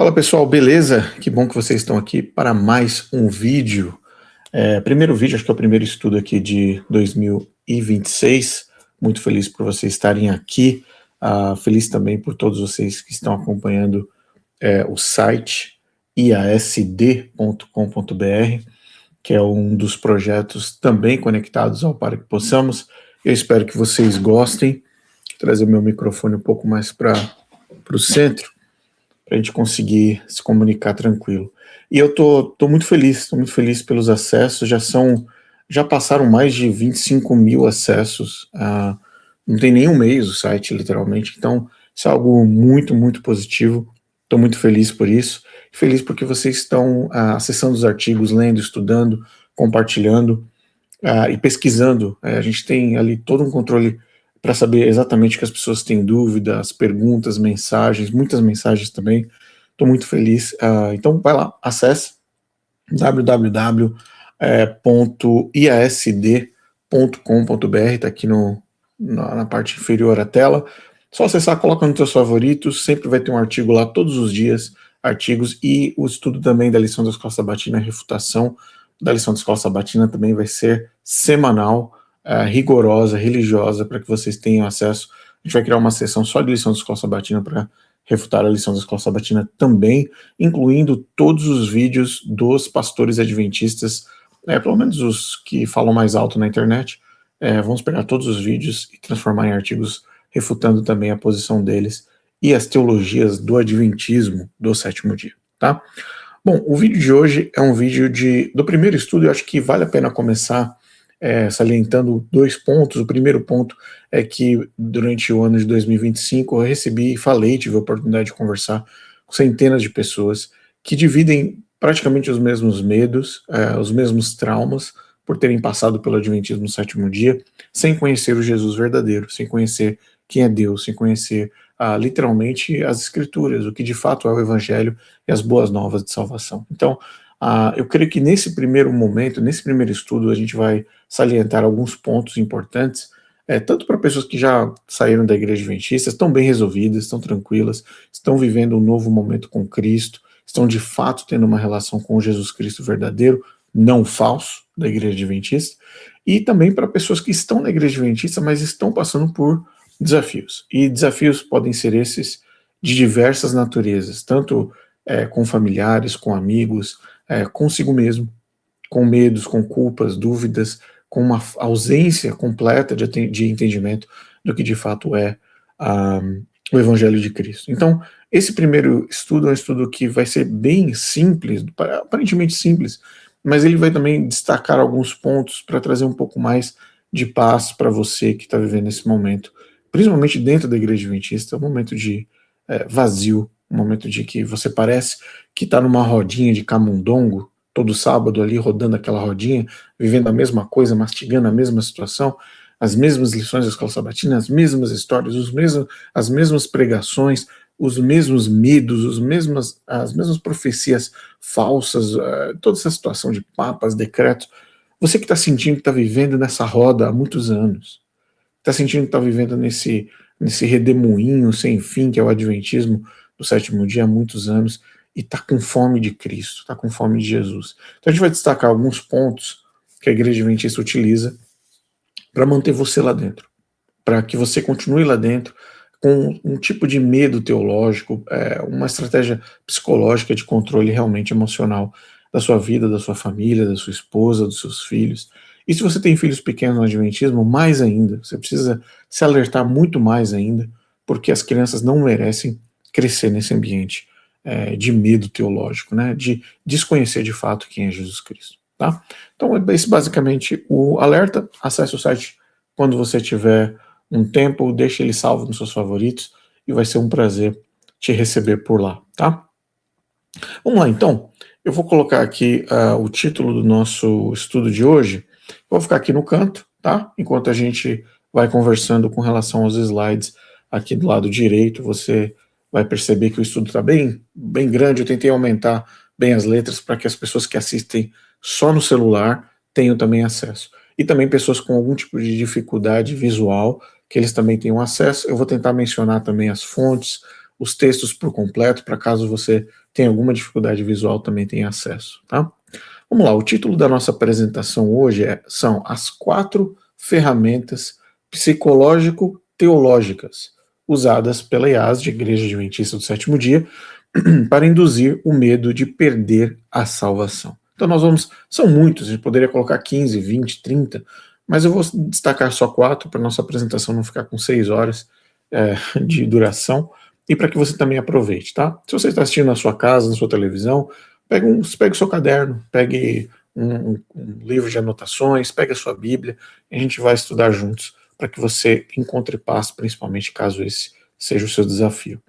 Fala pessoal, beleza? Que bom que vocês estão aqui para mais um vídeo. Primeiro vídeo, acho que é o primeiro estudo aqui de 2026. Muito feliz por vocês estarem aqui. Feliz também por todos vocês que estão acompanhando o site iasd.com.br, que é um dos projetos também conectados ao Para Que Possamos. Eu espero que vocês gostem. Vou trazer meu microfone um pouco mais para o centro, para a gente conseguir se comunicar tranquilo. E eu tô muito feliz pelos acessos, já passaram mais de 25 mil acessos, não tem nem um mês o site, literalmente, então isso é algo muito positivo, estou muito feliz por isso, feliz porque vocês estão acessando os artigos, lendo, estudando, compartilhando e pesquisando. A gente tem ali todo um controle para saber exatamente o que as pessoas têm dúvidas, perguntas, mensagens, muitas mensagens também. Estou muito feliz. Então vai lá, acesse www.iasd.com.br, está aqui na parte inferior da tela. Só acessar, coloca nos seus favoritos, sempre vai ter um artigo lá todos os dias, artigos, e o estudo também da lição da Escola Sabatina, a refutação da lição da Escola Sabatina também vai ser semanal, rigorosa, religiosa, para que vocês tenham acesso. A gente vai criar uma sessão só de lição da Escola Sabatina para refutar a lição da Escola Sabatina também, incluindo todos os vídeos dos pastores adventistas, pelo menos os que falam mais alto na internet. Vamos pegar todos os vídeos e transformar em artigos refutando também a posição deles e as teologias do adventismo do sétimo dia, tá? Bom, o vídeo de hoje é um vídeo do primeiro estudo. Eu acho que vale a pena começar salientando dois pontos. O primeiro ponto é que durante o ano de 2025 eu recebi e falei, tive a oportunidade de conversar com centenas de pessoas que dividem praticamente os mesmos medos, os mesmos traumas, por terem passado pelo Adventismo no sétimo dia, sem conhecer o Jesus verdadeiro, sem conhecer quem é Deus, sem conhecer literalmente as Escrituras, o que de fato é o Evangelho e as boas novas de salvação. Então, eu creio que nesse primeiro momento, nesse primeiro estudo, a gente vai salientar alguns pontos importantes, tanto para pessoas que já saíram da igreja adventista, estão bem resolvidas, estão tranquilas, estão vivendo um novo momento com Cristo, estão de fato tendo uma relação com Jesus Cristo verdadeiro, não falso, da igreja adventista, e também para pessoas que estão na igreja adventista, mas estão passando por desafios. E desafios podem ser esses de diversas naturezas, tanto com familiares, com amigos, consigo mesmo, com medos, com culpas, dúvidas, com uma ausência completa de entendimento do que de fato é o Evangelho de Cristo. Então, esse primeiro estudo é um estudo que vai ser bem simples, aparentemente simples, mas ele vai também destacar alguns pontos para trazer um pouco mais de paz para você que está vivendo esse momento, principalmente dentro da igreja adventista, um momento de vazio, um momento de que você parece que está numa rodinha de camundongo, todo sábado ali rodando aquela rodinha, vivendo a mesma coisa, mastigando a mesma situação, as mesmas lições da Escola Sabatina, as mesmas histórias, as mesmas pregações, os mesmos medos, as mesmas profecias falsas, toda essa situação de papas, decretos. Você que está sentindo que está vivendo nessa roda há muitos anos, está sentindo que está vivendo nesse redemoinho sem fim, que é o Adventismo do sétimo dia há muitos anos, e está com fome de Cristo, está com fome de Jesus. Então a gente vai destacar alguns pontos que a igreja adventista utiliza para manter você lá dentro, para que você continue lá dentro com um tipo de medo teológico, uma estratégia psicológica de controle realmente emocional da sua vida, da sua família, da sua esposa, dos seus filhos. E se você tem filhos pequenos no adventismo, mais ainda, você precisa se alertar muito mais ainda, porque as crianças não merecem crescer nesse ambiente de medo teológico, né, de desconhecer de fato quem é Jesus Cristo, tá? Então, esse basicamente o alerta. Acesse o site quando você tiver um tempo, deixe ele salvo nos seus favoritos e vai ser um prazer te receber por lá, tá? Vamos lá, então. Eu vou colocar aqui o título do nosso estudo de hoje. Vou ficar aqui no canto, tá? Enquanto a gente vai conversando com relação aos slides aqui do lado direito, você vai perceber que o estudo está bem grande. Eu tentei aumentar bem as letras para que as pessoas que assistem só no celular tenham também acesso. E também pessoas com algum tipo de dificuldade visual, que eles também tenham acesso. Eu vou tentar mencionar também as fontes, os textos por completo, para caso você tenha alguma dificuldade visual, também tenha acesso, tá? Vamos lá, o título da nossa apresentação hoje são as 4 ferramentas psicológico-teológicas usadas pela IASD, Igreja Adventista do Sétimo Dia, para induzir o medo de perder a salvação. Então são muitos, a gente poderia colocar 15, 20, 30, mas eu vou destacar só 4 para nossa apresentação não ficar com 6 horas de duração e para que você também aproveite, tá? Se você está assistindo na sua casa, na sua televisão, pegue o seu caderno, pegue um livro de anotações, pegue a sua Bíblia, e a gente vai estudar juntos para que você encontre paz, principalmente caso esse seja o seu desafio.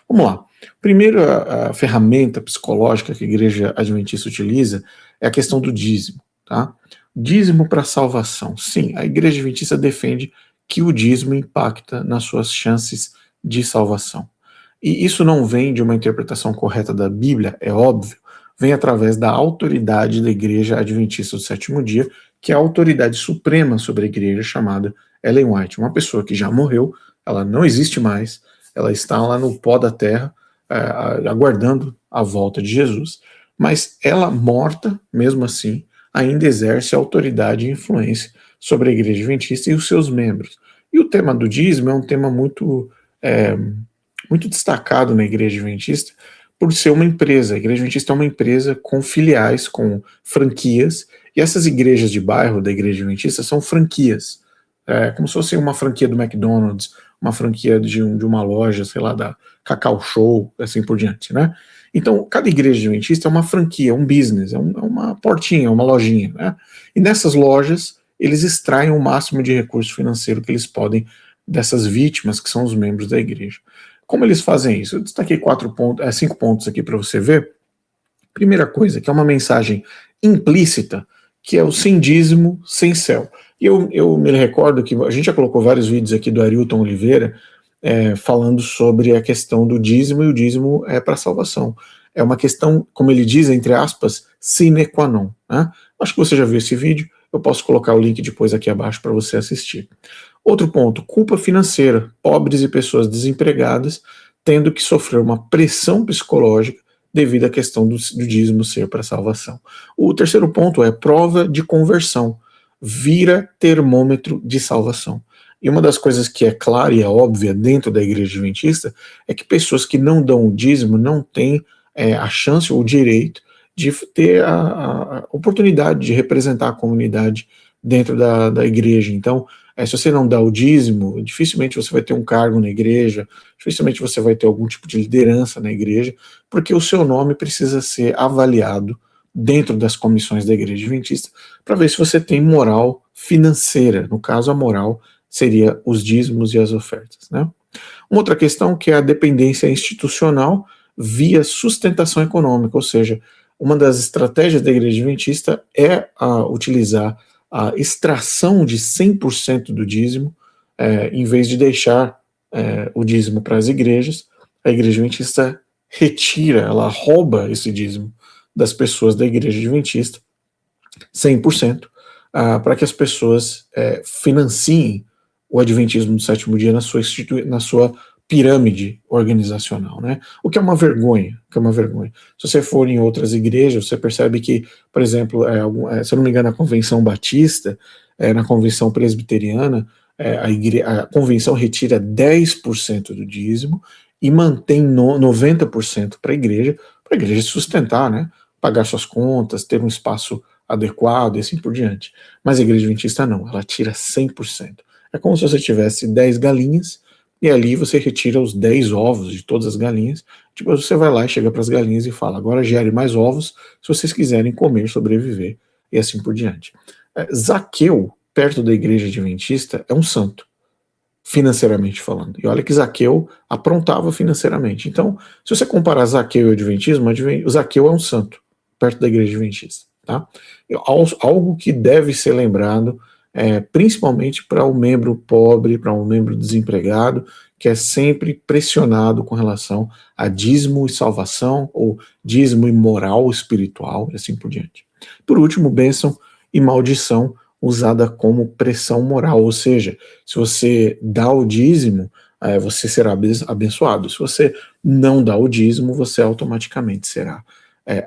Vamos lá. Primeiro, a ferramenta psicológica que a Igreja Adventista utiliza é a questão do dízimo, tá? Dízimo para salvação. Sim, a Igreja Adventista defende que o dízimo impacta nas suas chances de salvação. E isso não vem de uma interpretação correta da Bíblia, é óbvio, vem através da autoridade da Igreja Adventista do Sétimo Dia, que é a autoridade suprema sobre a igreja, chamada Ellen White, uma pessoa que já morreu, ela não existe mais, ela está lá no pó da terra, aguardando a volta de Jesus, mas ela, morta, mesmo assim, ainda exerce autoridade e influência sobre a Igreja Adventista e os seus membros. E o tema do dízimo é um tema muito destacado na Igreja Adventista, por ser uma empresa. A Igreja Adventista é uma empresa com filiais, com franquias, e essas igrejas de bairro da Igreja Adventista são franquias, como se fosse uma franquia do McDonald's, uma franquia de uma loja, sei lá, da Cacau Show, assim por diante, né? Então, cada igreja adventista é uma franquia, um business, é uma portinha, uma lojinha, né? E nessas lojas, eles extraem o máximo de recurso financeiro que eles podem dessas vítimas, que são os membros da igreja. Como eles fazem isso? Eu destaquei 5 pontos aqui para você ver. Primeira coisa, que é uma mensagem implícita, que é o sem dízimo, sem céu. E eu me recordo que a gente já colocou vários vídeos aqui do Arilton Oliveira falando sobre a questão do dízimo, e o dízimo é para salvação. É uma questão, como ele diz, entre aspas, sine qua non, né? Acho que você já viu esse vídeo, eu posso colocar o link depois aqui abaixo para você assistir. Outro ponto, culpa financeira, pobres e pessoas desempregadas tendo que sofrer uma pressão psicológica devido à questão do dízimo ser para salvação. O terceiro ponto é prova de conversão, vira termômetro de salvação. E uma das coisas que é clara e é óbvia dentro da Igreja Adventista é que pessoas que não dão o dízimo não têm a chance ou o direito de ter a oportunidade de representar a comunidade dentro da igreja. Então, se você não dá o dízimo, dificilmente você vai ter um cargo na igreja, dificilmente você vai ter algum tipo de liderança na igreja, porque o seu nome precisa ser avaliado dentro das comissões da Igreja Adventista para ver se você tem moral financeira. No caso, a moral seria os dízimos e as ofertas, né? Uma outra questão que é a dependência institucional via sustentação econômica, ou seja, uma das estratégias da Igreja Adventista é utilizar a extração de 100% do dízimo, em vez de deixar o dízimo para as igrejas. A Igreja Adventista retira, ela rouba esse dízimo das pessoas da Igreja Adventista, 100%, para que as pessoas financiem o Adventismo do Sétimo Dia na sua pirâmide organizacional, né? O que é uma vergonha, Se você for em outras igrejas, você percebe que, por exemplo, se eu não me engano, na Convenção Batista, na Convenção Presbiteriana, a convenção retira 10% do dízimo e mantém 90% para a igreja sustentar, né? Pagar suas contas, ter um espaço adequado e assim por diante. Mas a Igreja Adventista não, ela tira 100%. É como se você tivesse 10 galinhas e ali você retira os 10 ovos de todas as galinhas. Depois você vai lá e chega para as galinhas e fala: agora gere mais ovos se vocês quiserem comer, sobreviver e assim por diante. Zaqueu, perto da Igreja Adventista, é um santo, financeiramente falando. E olha que Zaqueu aprontava financeiramente. Então, se você comparar Zaqueu e o Adventismo, o Zaqueu é um santo, perto da Igreja Adventista. Tá? Algo que deve ser lembrado, principalmente para um membro pobre, para um membro desempregado, que é sempre pressionado com relação a dízimo e salvação, ou dízimo e moral espiritual, e assim por diante. Por último, bênção e maldição, usada como pressão moral, ou seja, se você dá o dízimo, você será abençoado. Se você não dá o dízimo, você automaticamente será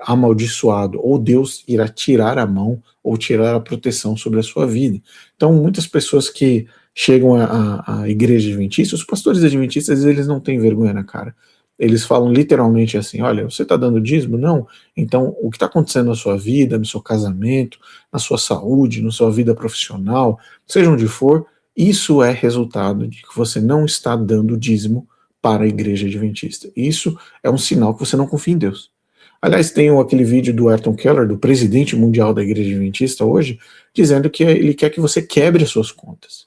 amaldiçoado, ou Deus irá tirar a mão ou tirar a proteção sobre a sua vida. Então, muitas pessoas que chegam à igreja adventista, os pastores adventistas, eles não têm vergonha na cara. Eles falam literalmente assim: olha, você está dando dízimo? Não. Então, o que está acontecendo na sua vida, no seu casamento, na sua saúde, na sua vida profissional, seja onde for, isso é resultado de que você não está dando dízimo para a igreja adventista. Isso é um sinal que você não confia em Deus. Aliás, tem aquele vídeo do Ayrton Keller, do presidente mundial da igreja adventista hoje, dizendo que ele quer que você quebre as suas contas.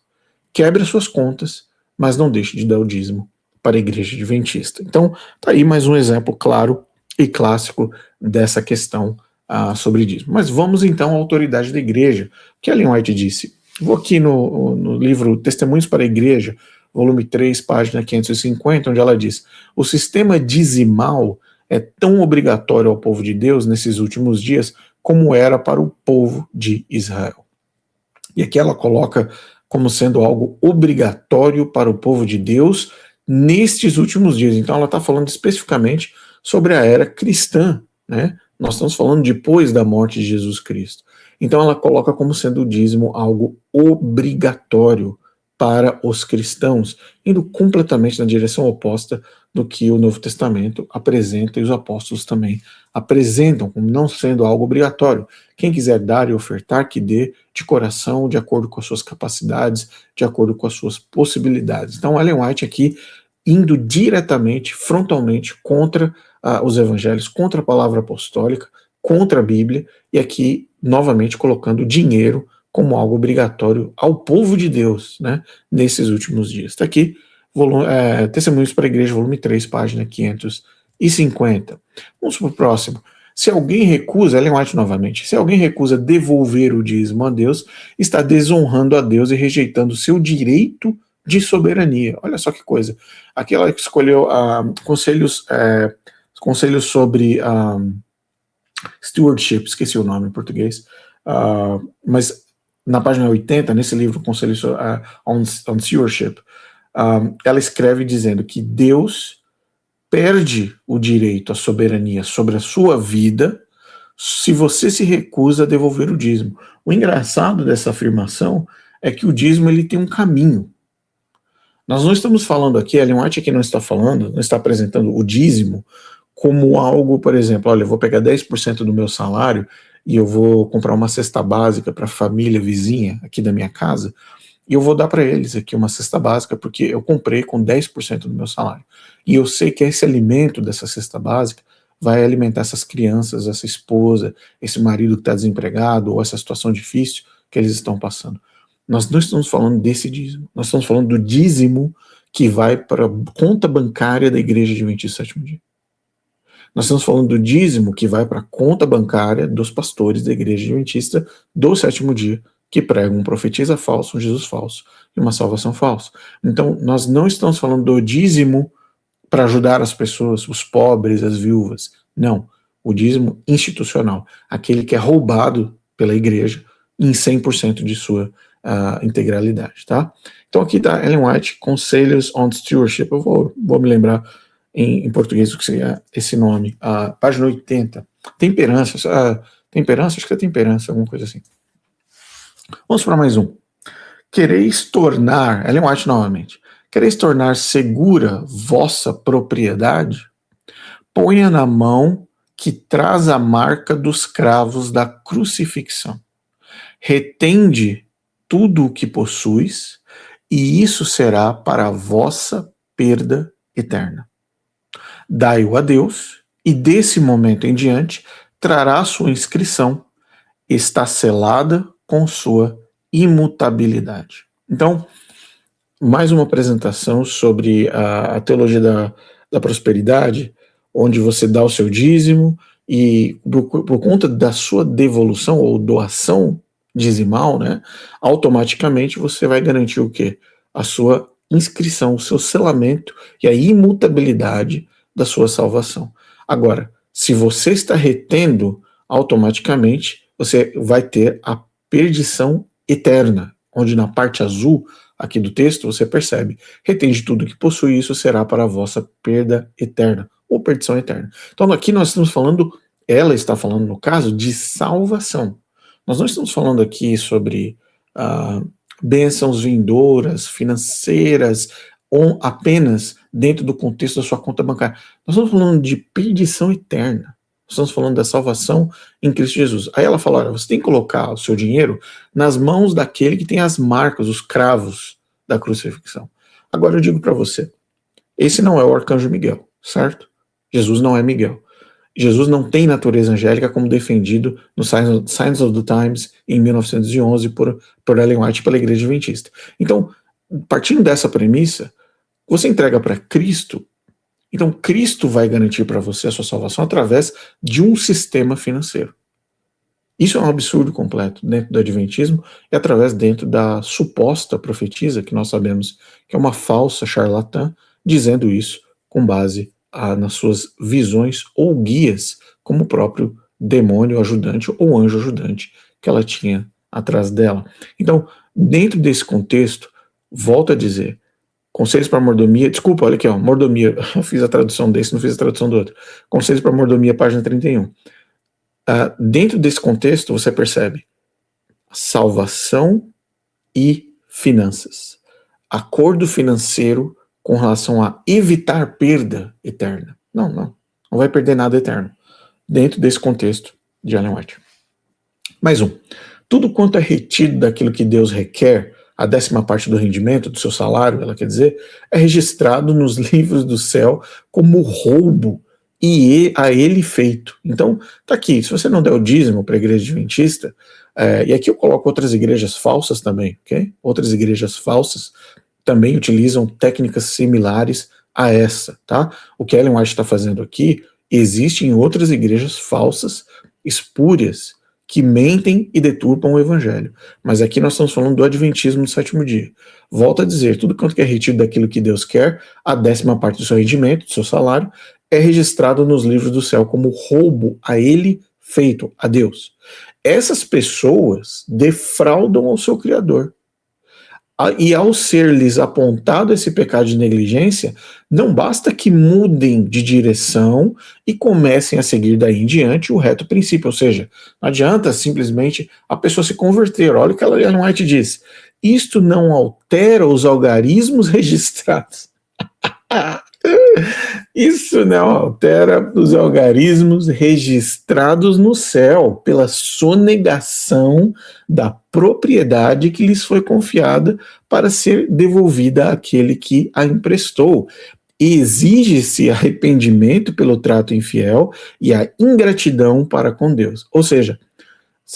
Quebre as suas contas, mas não deixe de dar o dízimo para a igreja adventista. Então, tá aí mais um exemplo claro e clássico dessa questão sobre dízimo. Mas vamos então à autoridade da igreja. O que Ellen White disse? Vou aqui no livro Testemunhos para a Igreja, volume 3, página 550, onde ela diz: o sistema dizimal é tão obrigatório ao povo de Deus nesses últimos dias como era para o povo de Israel. E aqui ela coloca como sendo algo obrigatório para o povo de Deus nestes últimos dias. Então ela está falando especificamente sobre a era cristã, né? Nós estamos falando depois da morte de Jesus Cristo. Então ela coloca como sendo o dízimo algo obrigatório para os cristãos, indo completamente na direção oposta do que o Novo Testamento apresenta e os apóstolos também apresentam, como não sendo algo obrigatório. Quem quiser dar e ofertar, que dê de coração, de acordo com as suas capacidades, de acordo com as suas possibilidades. Então, Ellen White aqui indo diretamente, frontalmente, contra os evangelhos, contra a palavra apostólica, contra a Bíblia, e aqui, novamente, colocando dinheiro como algo obrigatório ao povo de Deus, né, nesses últimos dias. Está aqui, Testemunhos para a Igreja, volume 3, página 550. Vamos para o próximo. Se alguém recusa, Ellen White novamente, se alguém recusa devolver o dízimo a Deus, está desonrando a Deus e rejeitando o seu direito de soberania. Olha só que coisa. Aqui ela escolheu conselhos sobre stewardship, esqueci o nome em português, mas na página 80, nesse livro, Conselhos on Stewardship, ela escreve dizendo que Deus perde o direito à soberania sobre a sua vida se você se recusa a devolver o dízimo. O engraçado dessa afirmação é que o dízimo ele tem um caminho. Nós não estamos falando aqui, Ellen White aqui não está apresentando o dízimo como algo, por exemplo, olha, eu vou pegar 10% do meu salário e eu vou comprar uma cesta básica para a família vizinha aqui da minha casa, e eu vou dar para eles aqui uma cesta básica porque eu comprei com 10% do meu salário. E eu sei que esse alimento dessa cesta básica vai alimentar essas crianças, essa esposa, esse marido que está desempregado, ou essa situação difícil que eles estão passando. Nós não estamos falando desse dízimo, nós estamos falando do dízimo que vai para a conta bancária da Igreja Adventista do Sétimo Dia. Nós estamos falando do dízimo que vai para a conta bancária dos pastores da Igreja Adventista do Sétimo Dia, que pregam um profetisa falso, um Jesus falso e uma salvação falsa. Então, nós não estamos falando do dízimo para ajudar as pessoas, os pobres, as viúvas. Não. O dízimo institucional, aquele que é roubado pela igreja em 100% de sua integralidade, tá? Então aqui está Ellen White, Conselhos on Stewardship. Eu vou me lembrar em português o que seria esse nome. Página 80. Temperança. Temperança? Acho que é temperança, alguma coisa assim. Vamos para mais um. Quereis tornar, Ellen White novamente, quereis tornar segura vossa propriedade? Ponha na mão que traz a marca dos cravos da crucifixão. Retende tudo o que possuis, e isso será para a vossa perda eterna. Dai-o a Deus, e desse momento em diante trará sua inscrição, está selada com sua imutabilidade. Então, mais uma apresentação sobre a teologia da prosperidade, onde você dá o seu dízimo e por conta da sua devolução ou doação dizimal, né, automaticamente você vai garantir o quê? A sua inscrição, o seu selamento e a imutabilidade da sua salvação. Agora, se você está retendo, automaticamente você vai ter a perdição eterna, onde na parte azul aqui do texto, você percebe, retende tudo que possui, isso será para a vossa perda eterna, ou perdição eterna. Então aqui nós estamos falando, ela está falando no caso, de salvação. Nós não estamos falando aqui sobre bênçãos vindouras, financeiras, ou apenas dentro do contexto da sua conta bancária. Nós estamos falando de perdição eterna. Nós estamos falando da salvação em Cristo Jesus. Aí ela fala, olha, você tem que colocar o seu dinheiro nas mãos daquele que tem as marcas, os cravos da crucifixão. Agora eu digo para você, esse não é o arcanjo Miguel, certo? Jesus não é Miguel. Jesus não tem natureza angélica como defendido no Signs of the Times em 1911 por Ellen White pela Igreja Adventista. Então, partindo dessa premissa, você entrega para Cristo, então Cristo vai garantir para você a sua salvação através de um sistema financeiro. Isso é um absurdo completo dentro do Adventismo e através dentro da suposta profetisa, que nós sabemos que é uma falsa charlatã, dizendo isso com base nas suas visões ou guias, como o próprio demônio ajudante ou anjo ajudante que ela tinha atrás dela. Então, dentro desse contexto, volto a dizer, Conselhos para Mordomia, desculpa, olha aqui, ó, Mordomia, eu fiz a tradução desse, não fiz a tradução do outro. Conselhos para Mordomia, página 31. Dentro desse contexto, você percebe salvação e finanças. Acordo financeiro com relação a evitar perda eterna. Não vai perder nada eterno. Dentro desse contexto de Ellen White. Mais um. Tudo quanto é retido daquilo que Deus requer, a 10ª parte do rendimento, do seu salário, ela quer dizer, é registrado nos livros do céu como roubo e a ele feito. Então, tá aqui, se você não der o dízimo para a igreja adventista, e aqui eu coloco outras igrejas falsas também, ok? Outras igrejas falsas também utilizam técnicas similares a essa, tá? O que Ellen White está fazendo aqui, existe em outras igrejas falsas, espúrias, que mentem e deturpam o evangelho. Mas aqui nós estamos falando do adventismo do 7º dia. Volto a dizer, tudo quanto que é retido daquilo que Deus quer, a 10ª parte do seu rendimento, do seu salário, é registrado nos livros do céu como roubo a ele feito, a Deus. Essas pessoas defraudam ao seu Criador. E ao ser-lhes apontado esse pecado de negligência, não basta que mudem de direção e comecem a seguir daí em diante o reto princípio, ou seja, não adianta simplesmente a pessoa se converter. Olha o que Ellen White diz, isto não altera os algarismos registrados. Isso não altera os algarismos registrados no céu pela sonegação da propriedade que lhes foi confiada para ser devolvida àquele que a emprestou. Exige-se arrependimento pelo trato infiel e a ingratidão para com Deus. Ou seja,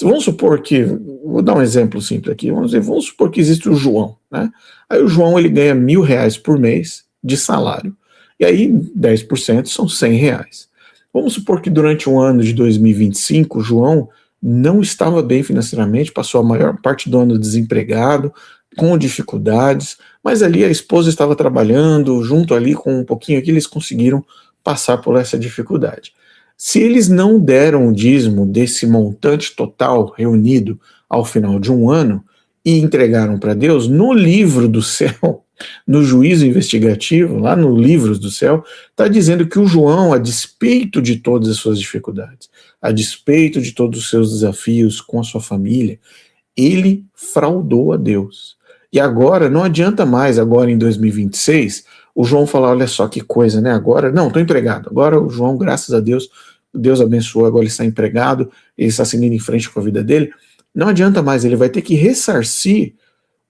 vamos supor que, vou dar um exemplo simples aqui, vamos supor que existe o João, né? Aí o João ele ganha R$1.000 por mês de salário. E aí 10% são R$100. Vamos supor que durante o ano de 2025, o João não estava bem financeiramente, passou a maior parte do ano desempregado, com dificuldades, mas ali a esposa estava trabalhando, junto ali com um pouquinho aqui, eles conseguiram passar por essa dificuldade. Se eles não deram o dízimo desse montante total reunido ao final de um ano e entregaram para Deus, no livro do céu, no juízo investigativo, lá no Livros do Céu, está dizendo que o João, a despeito de todas as suas dificuldades, a despeito de todos os seus desafios com a sua família, ele fraudou a Deus. E agora, não adianta mais, agora em 2026, o João falar, olha só que coisa, né? Agora, não, estou empregado. Agora o João, graças a Deus, Deus abençoou, agora ele está empregado, ele está seguindo em frente com a vida dele. Não adianta mais, ele vai ter que ressarcir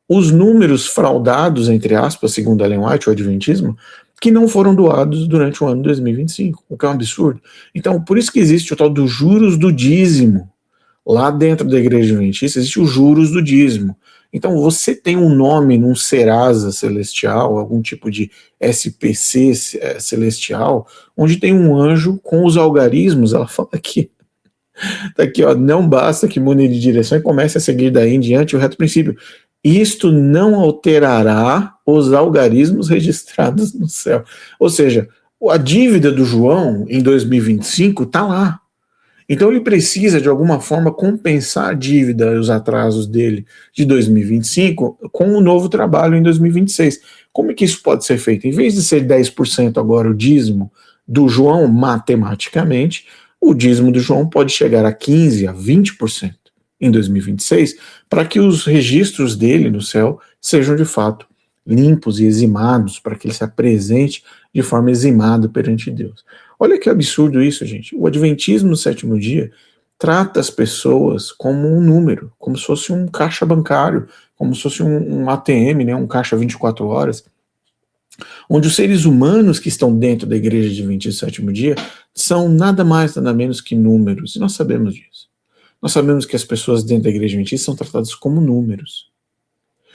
os números fraudados, entre aspas, segundo Ellen White, o adventismo, que não foram doados durante o ano 2025, o que é um absurdo. Então, por isso que existe o tal dos juros do dízimo. Lá dentro da igreja adventista existe os juros do dízimo. Então, você tem um nome num Serasa celestial, algum tipo de SPC celestial, onde tem um anjo com os algarismos, ela fala aqui, tá aqui, ó, não basta que mude de direção e comece a seguir daí em diante o reto princípio. Isto não alterará os algarismos registrados no céu. Ou seja, a dívida do João em 2025 está lá. Então ele precisa, de alguma forma, compensar a dívida e os atrasos dele de 2025 com um novo trabalho em 2026. Como é que isso pode ser feito? Em vez de ser 10% agora o dízimo do João, matematicamente, o dízimo do João pode chegar a 15%, a 20% em 2026, para que os registros dele no céu sejam de fato limpos e eximados, para que ele se apresente de forma eximada perante Deus. Olha que absurdo isso, gente. O Adventismo no sétimo dia trata as pessoas como um número, como se fosse um caixa bancário, como se fosse um ATM, né, um caixa 24 horas, onde os seres humanos que estão dentro da igreja adventista do sétimo dia são nada mais, nada menos que números, e nós sabemos disso. Nós sabemos que as pessoas dentro da igreja adventista são tratadas como números.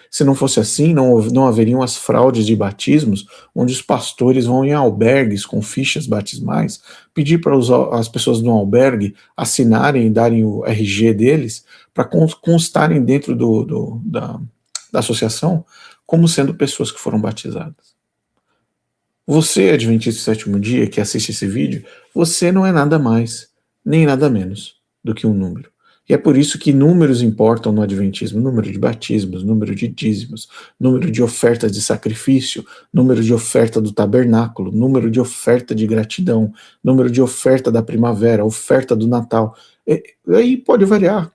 Se não fosse assim, não haveriam as fraudes de batismos, onde os pastores vão em albergues com fichas batismais, pedir para as pessoas do albergue assinarem e darem o RG deles, para constarem dentro da associação como sendo pessoas que foram batizadas. Você, adventista do sétimo dia, que assiste esse vídeo, você não é nada mais, nem nada menos do que um número. E é por isso que números importam no adventismo, número de batismos, número de dízimos, número de ofertas de sacrifício, número de oferta do tabernáculo, número de oferta de gratidão, número de oferta da primavera, oferta do Natal. Aí pode variar.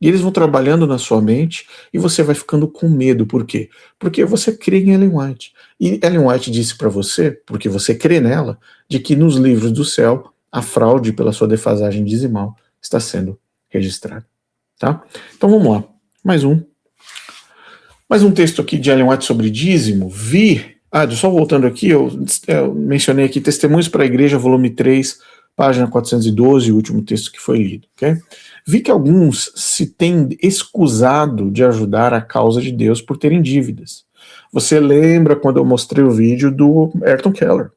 E eles vão trabalhando na sua mente e você vai ficando com medo. Por quê? Porque você crê em Ellen White. E Ellen White disse para você, porque você crê nela, de que nos livros do céu a fraude pela sua defasagem dizimal está sendo registrado, tá? Então vamos lá, mais um texto aqui de Ellen White sobre dízimo. Só voltando aqui, eu mencionei aqui Testemunhos para a Igreja, volume 3, página 412, o último texto que foi lido, ok? Vi que alguns se têm escusado de ajudar a causa de Deus por terem dívidas. Você lembra quando eu mostrei o vídeo do Ayrton Keller?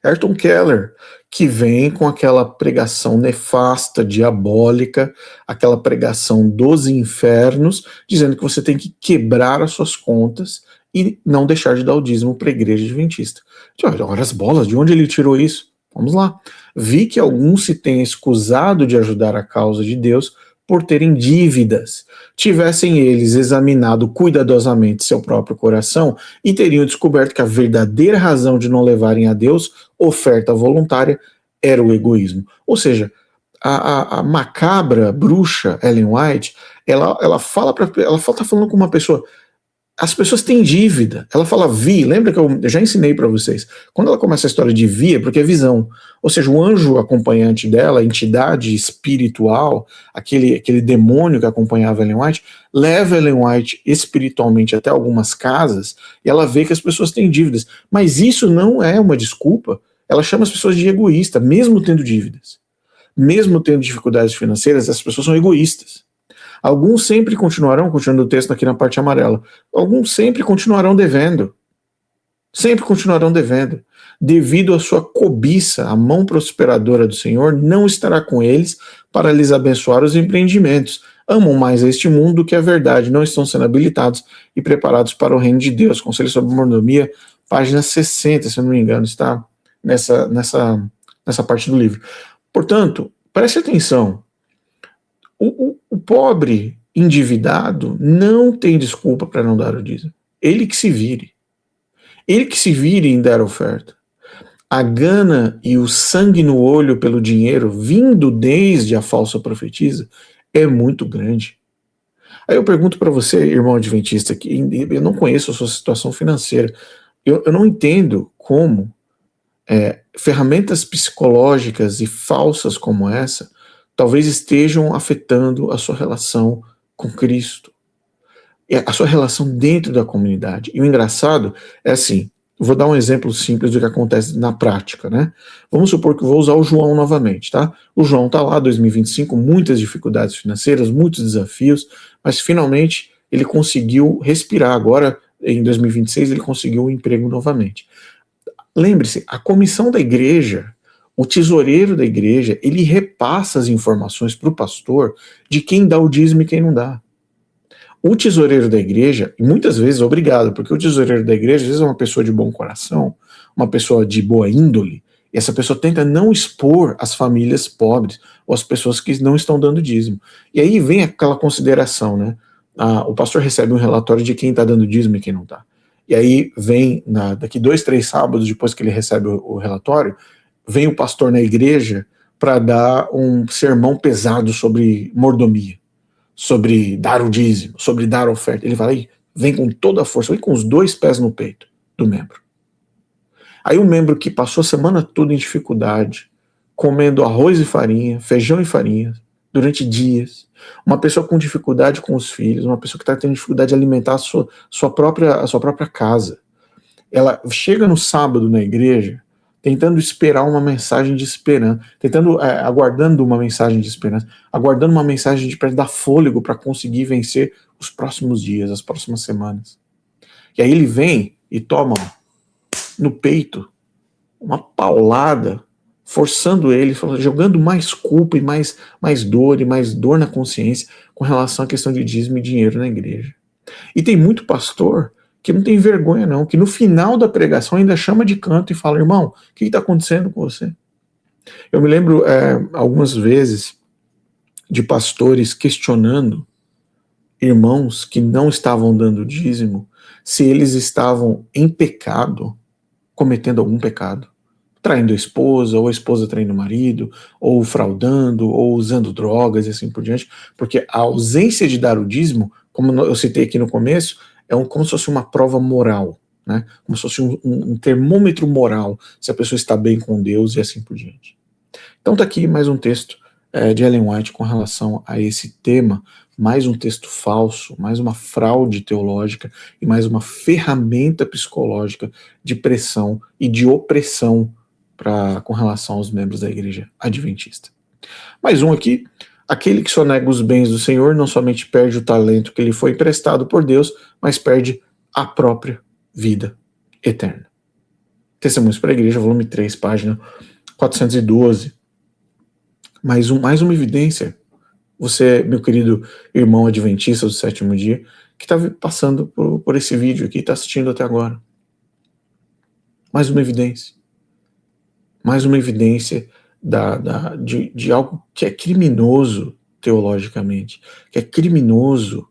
Ayrton Keller, que vem com aquela pregação nefasta, diabólica, aquela pregação dos infernos, dizendo que você tem que quebrar as suas contas e não deixar de dar o dízimo para a igreja adventista. Olha as bolas, de onde ele tirou isso? Vamos lá. Vi que alguns se têm escusado de ajudar a causa de Deus por terem dívidas. Tivessem eles examinado cuidadosamente seu próprio coração e teriam descoberto que a verdadeira razão de não levarem a Deus oferta voluntária era o egoísmo. Ou seja, a macabra bruxa Ellen White, ela está falando com uma pessoa. As pessoas têm dívida. Ela fala lembra que eu já ensinei para vocês. Quando ela começa a história de é porque é visão. Ou seja, o anjo acompanhante dela, a entidade espiritual, aquele demônio que acompanhava Ellen White, leva Ellen White espiritualmente até algumas casas e ela vê que as pessoas têm dívidas. Mas isso não é uma desculpa. Ela chama as pessoas de egoísta, mesmo tendo dívidas. Mesmo tendo dificuldades financeiras, as pessoas são egoístas. Alguns sempre continuarão, continuando o texto aqui na parte amarela, alguns sempre continuarão devendo. Sempre continuarão devendo. Devido à sua cobiça, a mão prosperadora do Senhor não estará com eles para lhes abençoar os empreendimentos. Amam mais este mundo do que a verdade, não estão sendo habilitados e preparados para o reino de Deus. Conselho sobre Mordomia, página 60, se eu não me engano, está nessa parte do livro. Portanto, preste atenção. O pobre endividado não tem desculpa para não dar o dízimo. Ele que se vire. Ele que se vire em dar oferta. A gana e o sangue no olho pelo dinheiro, vindo desde a falsa profetisa, é muito grande. Aí eu pergunto para você, irmão adventista, que eu não conheço a sua situação financeira, eu não entendo como ferramentas psicológicas e falsas como essa talvez estejam afetando a sua relação com Cristo, a sua relação dentro da comunidade. E o engraçado é assim, vou dar um exemplo simples do que acontece na prática, né? Vamos supor que eu vou usar o João novamente, tá? O João tá lá, 2025, muitas dificuldades financeiras, muitos desafios, mas finalmente ele conseguiu respirar. Agora, em 2026, ele conseguiu um emprego novamente. Lembre-se, a comissão da igreja, o tesoureiro da igreja, ele repassa as informações para o pastor de quem dá o dízimo e quem não dá. O tesoureiro da igreja, e muitas vezes, obrigado, porque o tesoureiro da igreja, às vezes é uma pessoa de bom coração, uma pessoa de boa índole, E essa pessoa tenta não expor as famílias pobres ou as pessoas que não estão dando dízimo. E aí vem aquela consideração, né? O pastor recebe um relatório de quem está dando dízimo e quem não está. E aí vem, daqui 2, 3 sábados depois que ele recebe o relatório, vem o pastor na igreja para dar um sermão pesado sobre mordomia, sobre dar o dízimo, sobre dar a oferta. Ele vai aí, vem com toda a força, vem com os 2 pés no peito do membro. Aí um membro que passou a semana toda em dificuldade, comendo arroz e farinha, feijão e farinha, durante dias, uma pessoa com dificuldade com os filhos, uma pessoa que está tendo dificuldade de alimentar a sua própria casa, ela chega no sábado na igreja tentando esperar uma mensagem de esperança, aguardando uma mensagem de esperança, aguardando uma mensagem para dar fôlego para conseguir vencer os próximos dias, as próximas semanas. E aí ele vem e toma no peito uma paulada, forçando ele, jogando mais culpa e mais dor na consciência com relação à questão de dízimo e dinheiro na igreja. E tem muito pastor que não tem vergonha não, que no final da pregação ainda chama de canto e fala, irmão, o que está acontecendo com você? Eu me lembro algumas vezes de pastores questionando irmãos que não estavam dando dízimo, se eles estavam em pecado, cometendo algum pecado, traindo a esposa, ou a esposa traindo o marido, ou fraudando, ou usando drogas e assim por diante, porque a ausência de dar o dízimo, como eu citei aqui no começo, como se fosse uma prova moral, né? Como se fosse um termômetro moral, se a pessoa está bem com Deus e assim por diante. Então está aqui mais um texto de Ellen White com relação a esse tema, mais um texto falso, mais uma fraude teológica e mais uma ferramenta psicológica de pressão e de opressão com relação aos membros da igreja adventista. Mais um aqui, aquele que sonega os bens do Senhor não somente perde o talento que lhe foi emprestado por Deus, mas perde a própria vida eterna. Testemunhos para a Igreja, volume 3, página 412. Mais uma evidência. Você, meu querido irmão adventista do sétimo dia, que está passando por esse vídeo aqui, está assistindo até agora. Mais uma evidência. Mais uma evidência de algo que é criminoso teologicamente, que é criminoso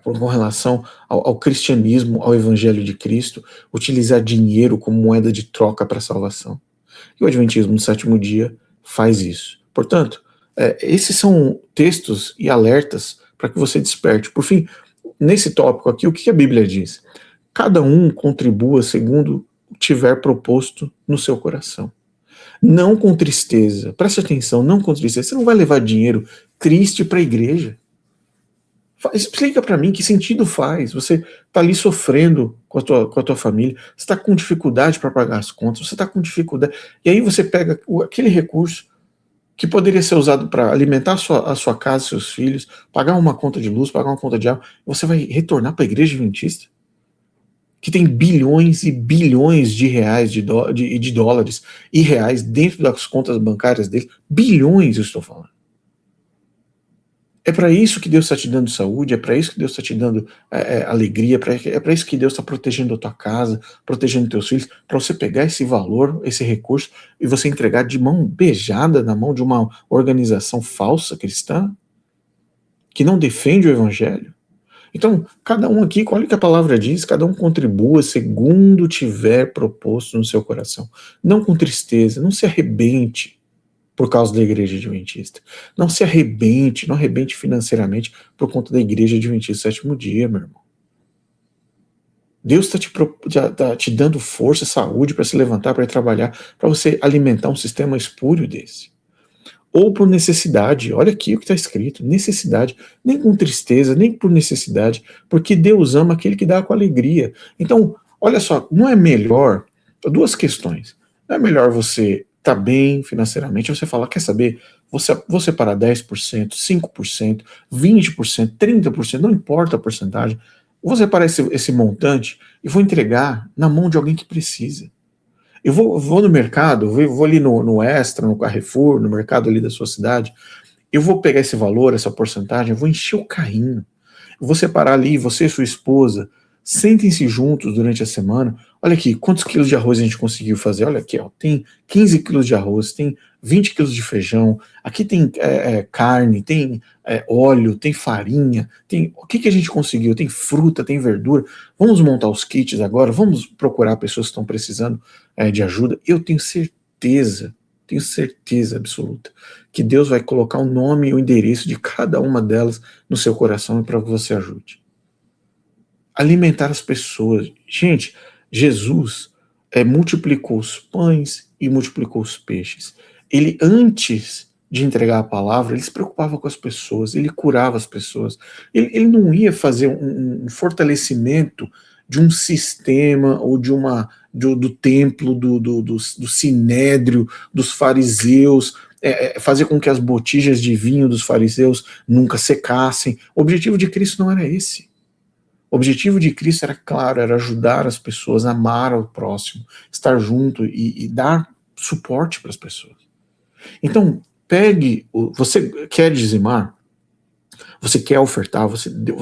com relação ao cristianismo, ao evangelho de Cristo, utilizar dinheiro como moeda de troca para a salvação. E o adventismo no sétimo dia faz isso. Portanto, esses são textos e alertas para que você desperte. Por fim, nesse tópico aqui, o que a Bíblia diz? Cada um contribua segundo tiver proposto no seu coração. Não com tristeza. Preste atenção, não com tristeza. Você não vai levar dinheiro triste para a igreja. Explica para mim que sentido faz. Você está ali sofrendo com a tua família, você está com dificuldade para pagar as contas, você está com dificuldade. E aí você pega aquele recurso que poderia ser usado para alimentar a sua casa, seus filhos, pagar uma conta de luz, pagar uma conta de água, você vai retornar para a igreja adventista? Que tem bilhões e bilhões de reais, de dólares e reais dentro das contas bancárias deles. Bilhões, eu estou falando. É para isso que Deus está te dando saúde, é para isso que Deus está te dando alegria, é para isso que Deus está protegendo a tua casa, protegendo teus filhos, para você pegar esse valor, esse recurso, e você entregar de mão beijada na mão de uma organização falsa cristã, que não defende o evangelho. Então, cada um aqui, olha o que a palavra diz, cada um contribua segundo tiver proposto no seu coração. Não com tristeza, não se arrebente por causa da igreja adventista. Não se arrebente, não arrebente financeiramente por conta da igreja adventista do sétimo dia, meu irmão. Deus está te dando força, saúde para se levantar, para ir trabalhar, para você alimentar um sistema espúrio desse. Ou por necessidade, olha aqui o que está escrito, necessidade, nem com tristeza, nem por necessidade, porque Deus ama aquele que dá com alegria. Então, olha só, não é melhor, duas questões, não é melhor você estar bem financeiramente, você falar, quer saber, vou separar 10%, 5%, 20%, 30%, não importa a porcentagem, vou separar esse montante e vou entregar na mão de alguém que precisa. Eu vou no mercado, vou ali no Extra, no Carrefour, no mercado ali da sua cidade, eu vou pegar esse valor, essa porcentagem, eu vou encher o carrinho, eu vou separar ali, você e sua esposa, sentem-se juntos durante a semana, Olha aqui, quantos quilos de arroz a gente conseguiu fazer? Olha aqui, ó, tem 15 quilos de arroz, tem 20 quilos de feijão, aqui tem carne, tem óleo, tem farinha, tem o que a gente conseguiu? Tem fruta, tem verdura. Vamos montar os kits agora, vamos procurar pessoas que estão precisando de ajuda. Eu tenho certeza absoluta, que Deus vai colocar o nome e o endereço de cada uma delas no seu coração para que você ajude. Alimentar as pessoas. Gente, Jesus multiplicou os pães e multiplicou os peixes. Ele, antes de entregar a palavra, ele se preocupava com as pessoas, ele curava as pessoas. Ele não ia fazer um fortalecimento de um sistema ou do templo, do sinédrio, dos fariseus, fazer com que as botijas de vinho dos fariseus nunca secassem. O objetivo de Cristo não era esse. O objetivo de Cristo era claro, era ajudar as pessoas, amar ao próximo, estar junto e dar suporte para as pessoas. Então, você quer dizimar? Você quer ofertar?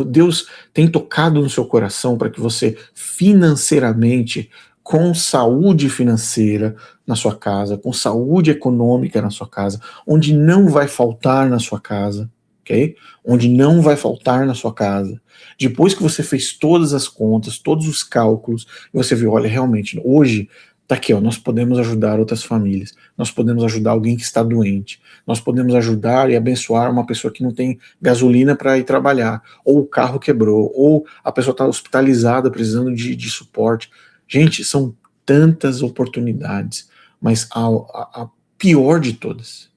Deus tem tocado no seu coração para que você financeiramente, com saúde financeira na sua casa, com saúde econômica na sua casa, onde não vai faltar na sua casa, ok? Onde não vai faltar na sua casa. Depois que você fez todas as contas, todos os cálculos, e você viu, olha, realmente, hoje tá aqui, ó, nós podemos ajudar outras famílias, nós podemos ajudar alguém que está doente, nós podemos ajudar e abençoar uma pessoa que não tem gasolina para ir trabalhar, ou o carro quebrou, ou a pessoa está hospitalizada, precisando de suporte. Gente, são tantas oportunidades, mas a pior de todas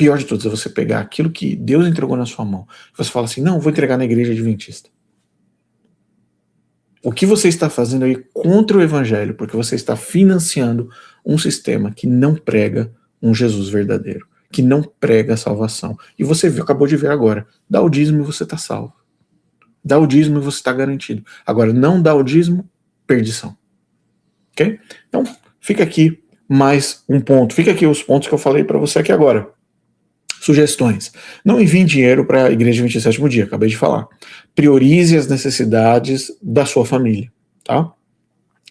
é você pegar aquilo que Deus entregou na sua mão, e você fala assim, não, vou entregar na igreja adventista. O que você está fazendo aí contra o evangelho, porque você está financiando um sistema que não prega um Jesus verdadeiro, que não prega a salvação. E você acabou de ver agora, dá o dízimo e você está salvo. Dá o dízimo e você está garantido. Agora, não dá o dízimo, perdição. Ok? Então, fica aqui mais um ponto. Fica aqui os pontos que eu falei para você aqui agora. Sugestões. Não envie dinheiro para a Igreja 27º Dia, acabei de falar. Priorize as necessidades da sua família, tá?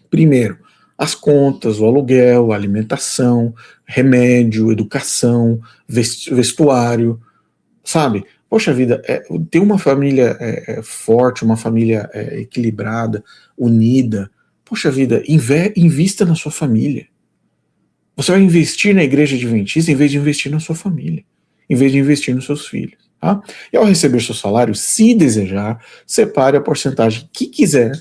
Primeiro, as contas, o aluguel, a alimentação, remédio, educação, vestuário, sabe? Poxa vida, ter uma família forte, uma família equilibrada, unida, poxa vida, invista na sua família. Você vai investir na Igreja Adventista em vez de investir na sua família, em vez de investir nos seus filhos. Tá? E ao receber seu salário, se desejar, separe a porcentagem que quiser,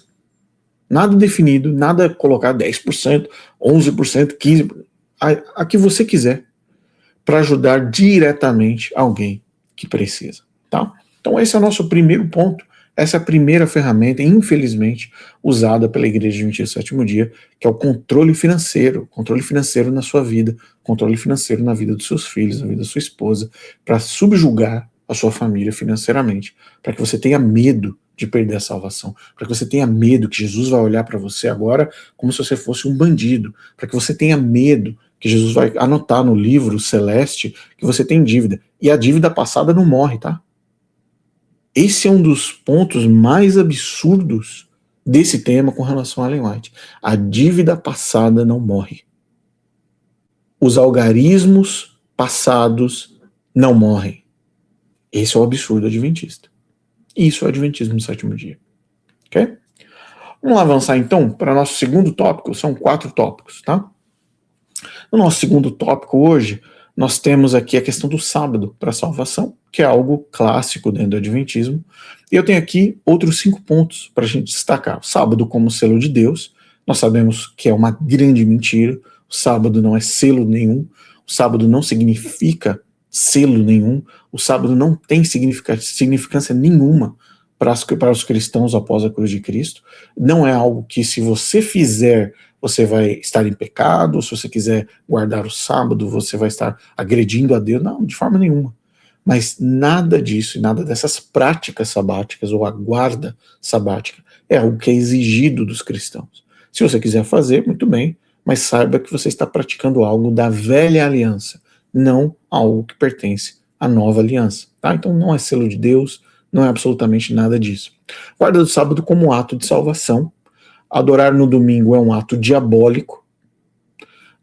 nada definido, nada colocar 10%, 11%, 15%, a que você quiser, para ajudar diretamente alguém que precisa. Tá? Então esse é o nosso primeiro ponto, essa é a primeira ferramenta, infelizmente, usada pela Igreja Adventista do Sétimo Dia, que é o controle financeiro na sua vida, controle financeiro na vida dos seus filhos, na vida da sua esposa, para subjugar a sua família financeiramente, para que você tenha medo de perder a salvação, para que você tenha medo que Jesus vai olhar para você agora como se você fosse um bandido, para que você tenha medo que Jesus vai anotar no livro celeste que você tem dívida, e a dívida passada não morre, tá? Esse é um dos pontos mais absurdos desse tema com relação a Ellen White. A dívida passada não morre. Os algarismos passados não morrem. Esse é o absurdo adventista. Isso é o adventismo do sétimo dia. Ok? Vamos avançar então para nosso segundo tópico. São 4 tópicos, tá? No nosso segundo tópico hoje, nós temos aqui a questão do sábado para a salvação, que é algo clássico dentro do adventismo. E eu tenho aqui outros 5 pontos para a gente destacar. O sábado como selo de Deus, nós sabemos que é uma grande mentira. O sábado não é selo nenhum. O sábado não significa selo nenhum. O sábado não tem significância nenhuma para os cristãos após a cruz de Cristo. Não é algo que, se você fizer, você vai estar em pecado, ou se você quiser guardar o sábado, você vai estar agredindo a Deus. Não, de forma nenhuma. Mas nada disso e nada dessas práticas sabáticas ou a guarda sabática é algo que é exigido dos cristãos. Se você quiser fazer, muito bem, mas saiba que você está praticando algo da velha aliança, não algo que pertence à nova aliança. Tá? Então não é selo de Deus, não é absolutamente nada disso. Guarda do sábado como ato de salvação. Adorar no domingo é um ato diabólico.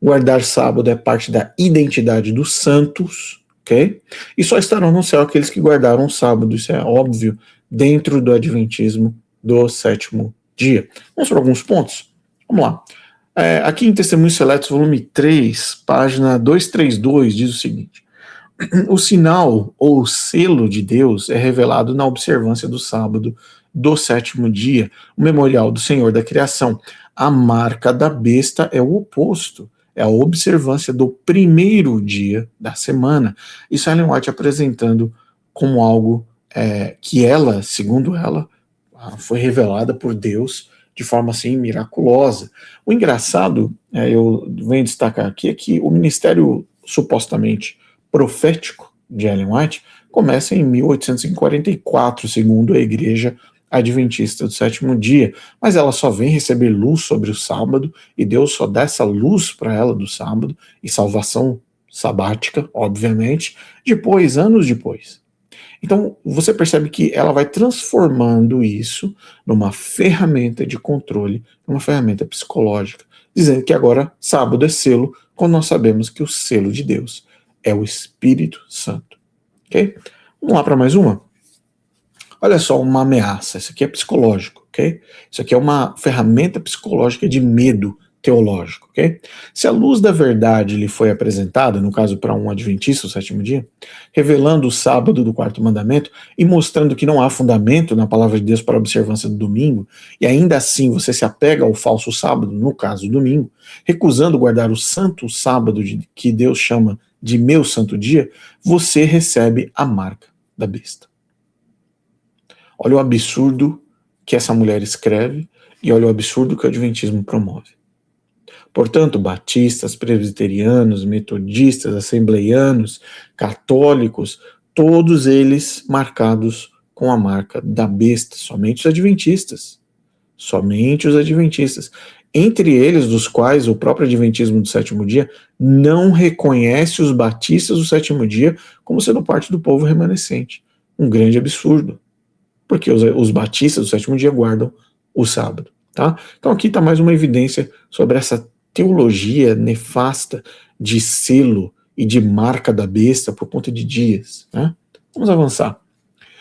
Guardar sábado é parte da identidade dos santos, ok? E só estarão no céu aqueles que guardaram o sábado, isso é óbvio, dentro do adventismo do sétimo dia. Vamos para alguns pontos? Vamos lá. Aqui em Testemunhos Seletos, volume 3, página 232, diz o seguinte: o sinal ou o selo de Deus é revelado na observância do sábado do sétimo dia, o memorial do Senhor da criação. A marca da besta é o oposto, é a observância do primeiro dia da semana. Isso Ellen White apresentando como algo que ela, segundo ela, foi revelada por Deus de forma assim miraculosa. O engraçado, eu venho destacar aqui, é que o ministério supostamente profético de Ellen White começa em 1844, segundo a Igreja Adventista do Sétimo Dia, mas ela só vem receber luz sobre o sábado, e Deus só dá essa luz para ela do sábado, e salvação sabática, obviamente, depois, anos depois. Então, você percebe que ela vai transformando isso numa ferramenta de controle, numa ferramenta psicológica, dizendo que agora sábado é selo, quando nós sabemos que o selo de Deus é o Espírito Santo. Ok? Vamos lá para mais uma? Olha só, uma ameaça. Isso aqui é psicológico, ok? Isso aqui é uma ferramenta psicológica de medo teológico, ok? Se a luz da verdade lhe foi apresentada, no caso para um adventista, o sétimo dia, revelando o sábado do quarto mandamento e mostrando que não há fundamento na palavra de Deus para a observância do domingo, e ainda assim você se apega ao falso sábado, no caso domingo, recusando guardar o santo sábado que Deus chama de meu santo dia, você recebe a marca da besta. Olha o absurdo que essa mulher escreve e olha o absurdo que o adventismo promove. Portanto, batistas, presbiterianos, metodistas, assembleianos, católicos, todos eles marcados com a marca da besta, somente os adventistas. Somente os adventistas. Entre eles, dos quais o próprio adventismo do sétimo dia não reconhece os batistas do sétimo dia como sendo parte do povo remanescente. Um grande absurdo. Porque os batistas do sétimo dia guardam o sábado. Tá? Então aqui está mais uma evidência sobre essa teologia nefasta de selo e de marca da besta por conta de dias. Né? Vamos avançar.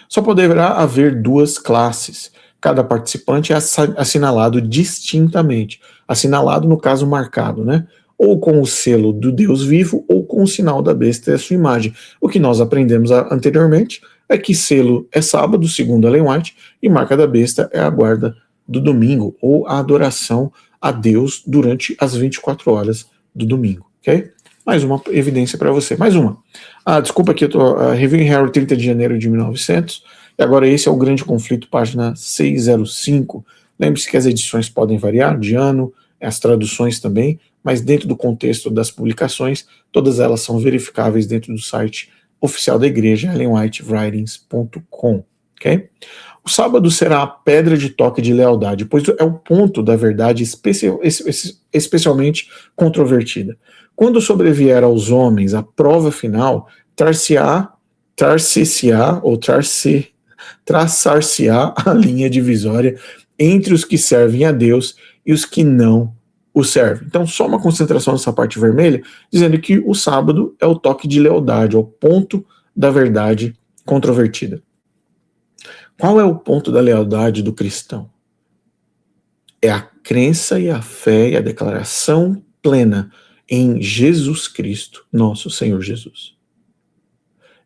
Só poderá haver duas classes. Cada participante é assinalado distintamente. Assinalado, no caso, marcado, né? Ou com o selo do Deus vivo, ou com o sinal da besta e a sua imagem. O que nós aprendemos anteriormente é que selo é sábado, segundo Ellen White, e marca da besta é a guarda do domingo, ou a adoração a Deus durante as 24 horas do domingo, ok? Mais uma evidência para você. Mais uma. Desculpa aqui, eu estou Review Herald, 30 de janeiro de 1900, e agora esse é o Grande Conflito, página 605. Lembre-se que as edições podem variar de ano, as traduções também, mas dentro do contexto das publicações, todas elas são verificáveis dentro do site oficial da igreja, ellenwhitewritings.com. Okay? O sábado será a pedra de toque de lealdade, pois é o ponto da verdade especialmente controvertida. Quando sobrevier aos homens a prova final, traçar-se-á a linha divisória entre os que servem a Deus e os que não o servem. Então, só uma concentração nessa parte vermelha, dizendo que o sábado é o toque de lealdade, é o ponto da verdade controvertida. Qual é o ponto da lealdade do cristão? É a crença e a fé e a declaração plena em Jesus Cristo, nosso Senhor Jesus.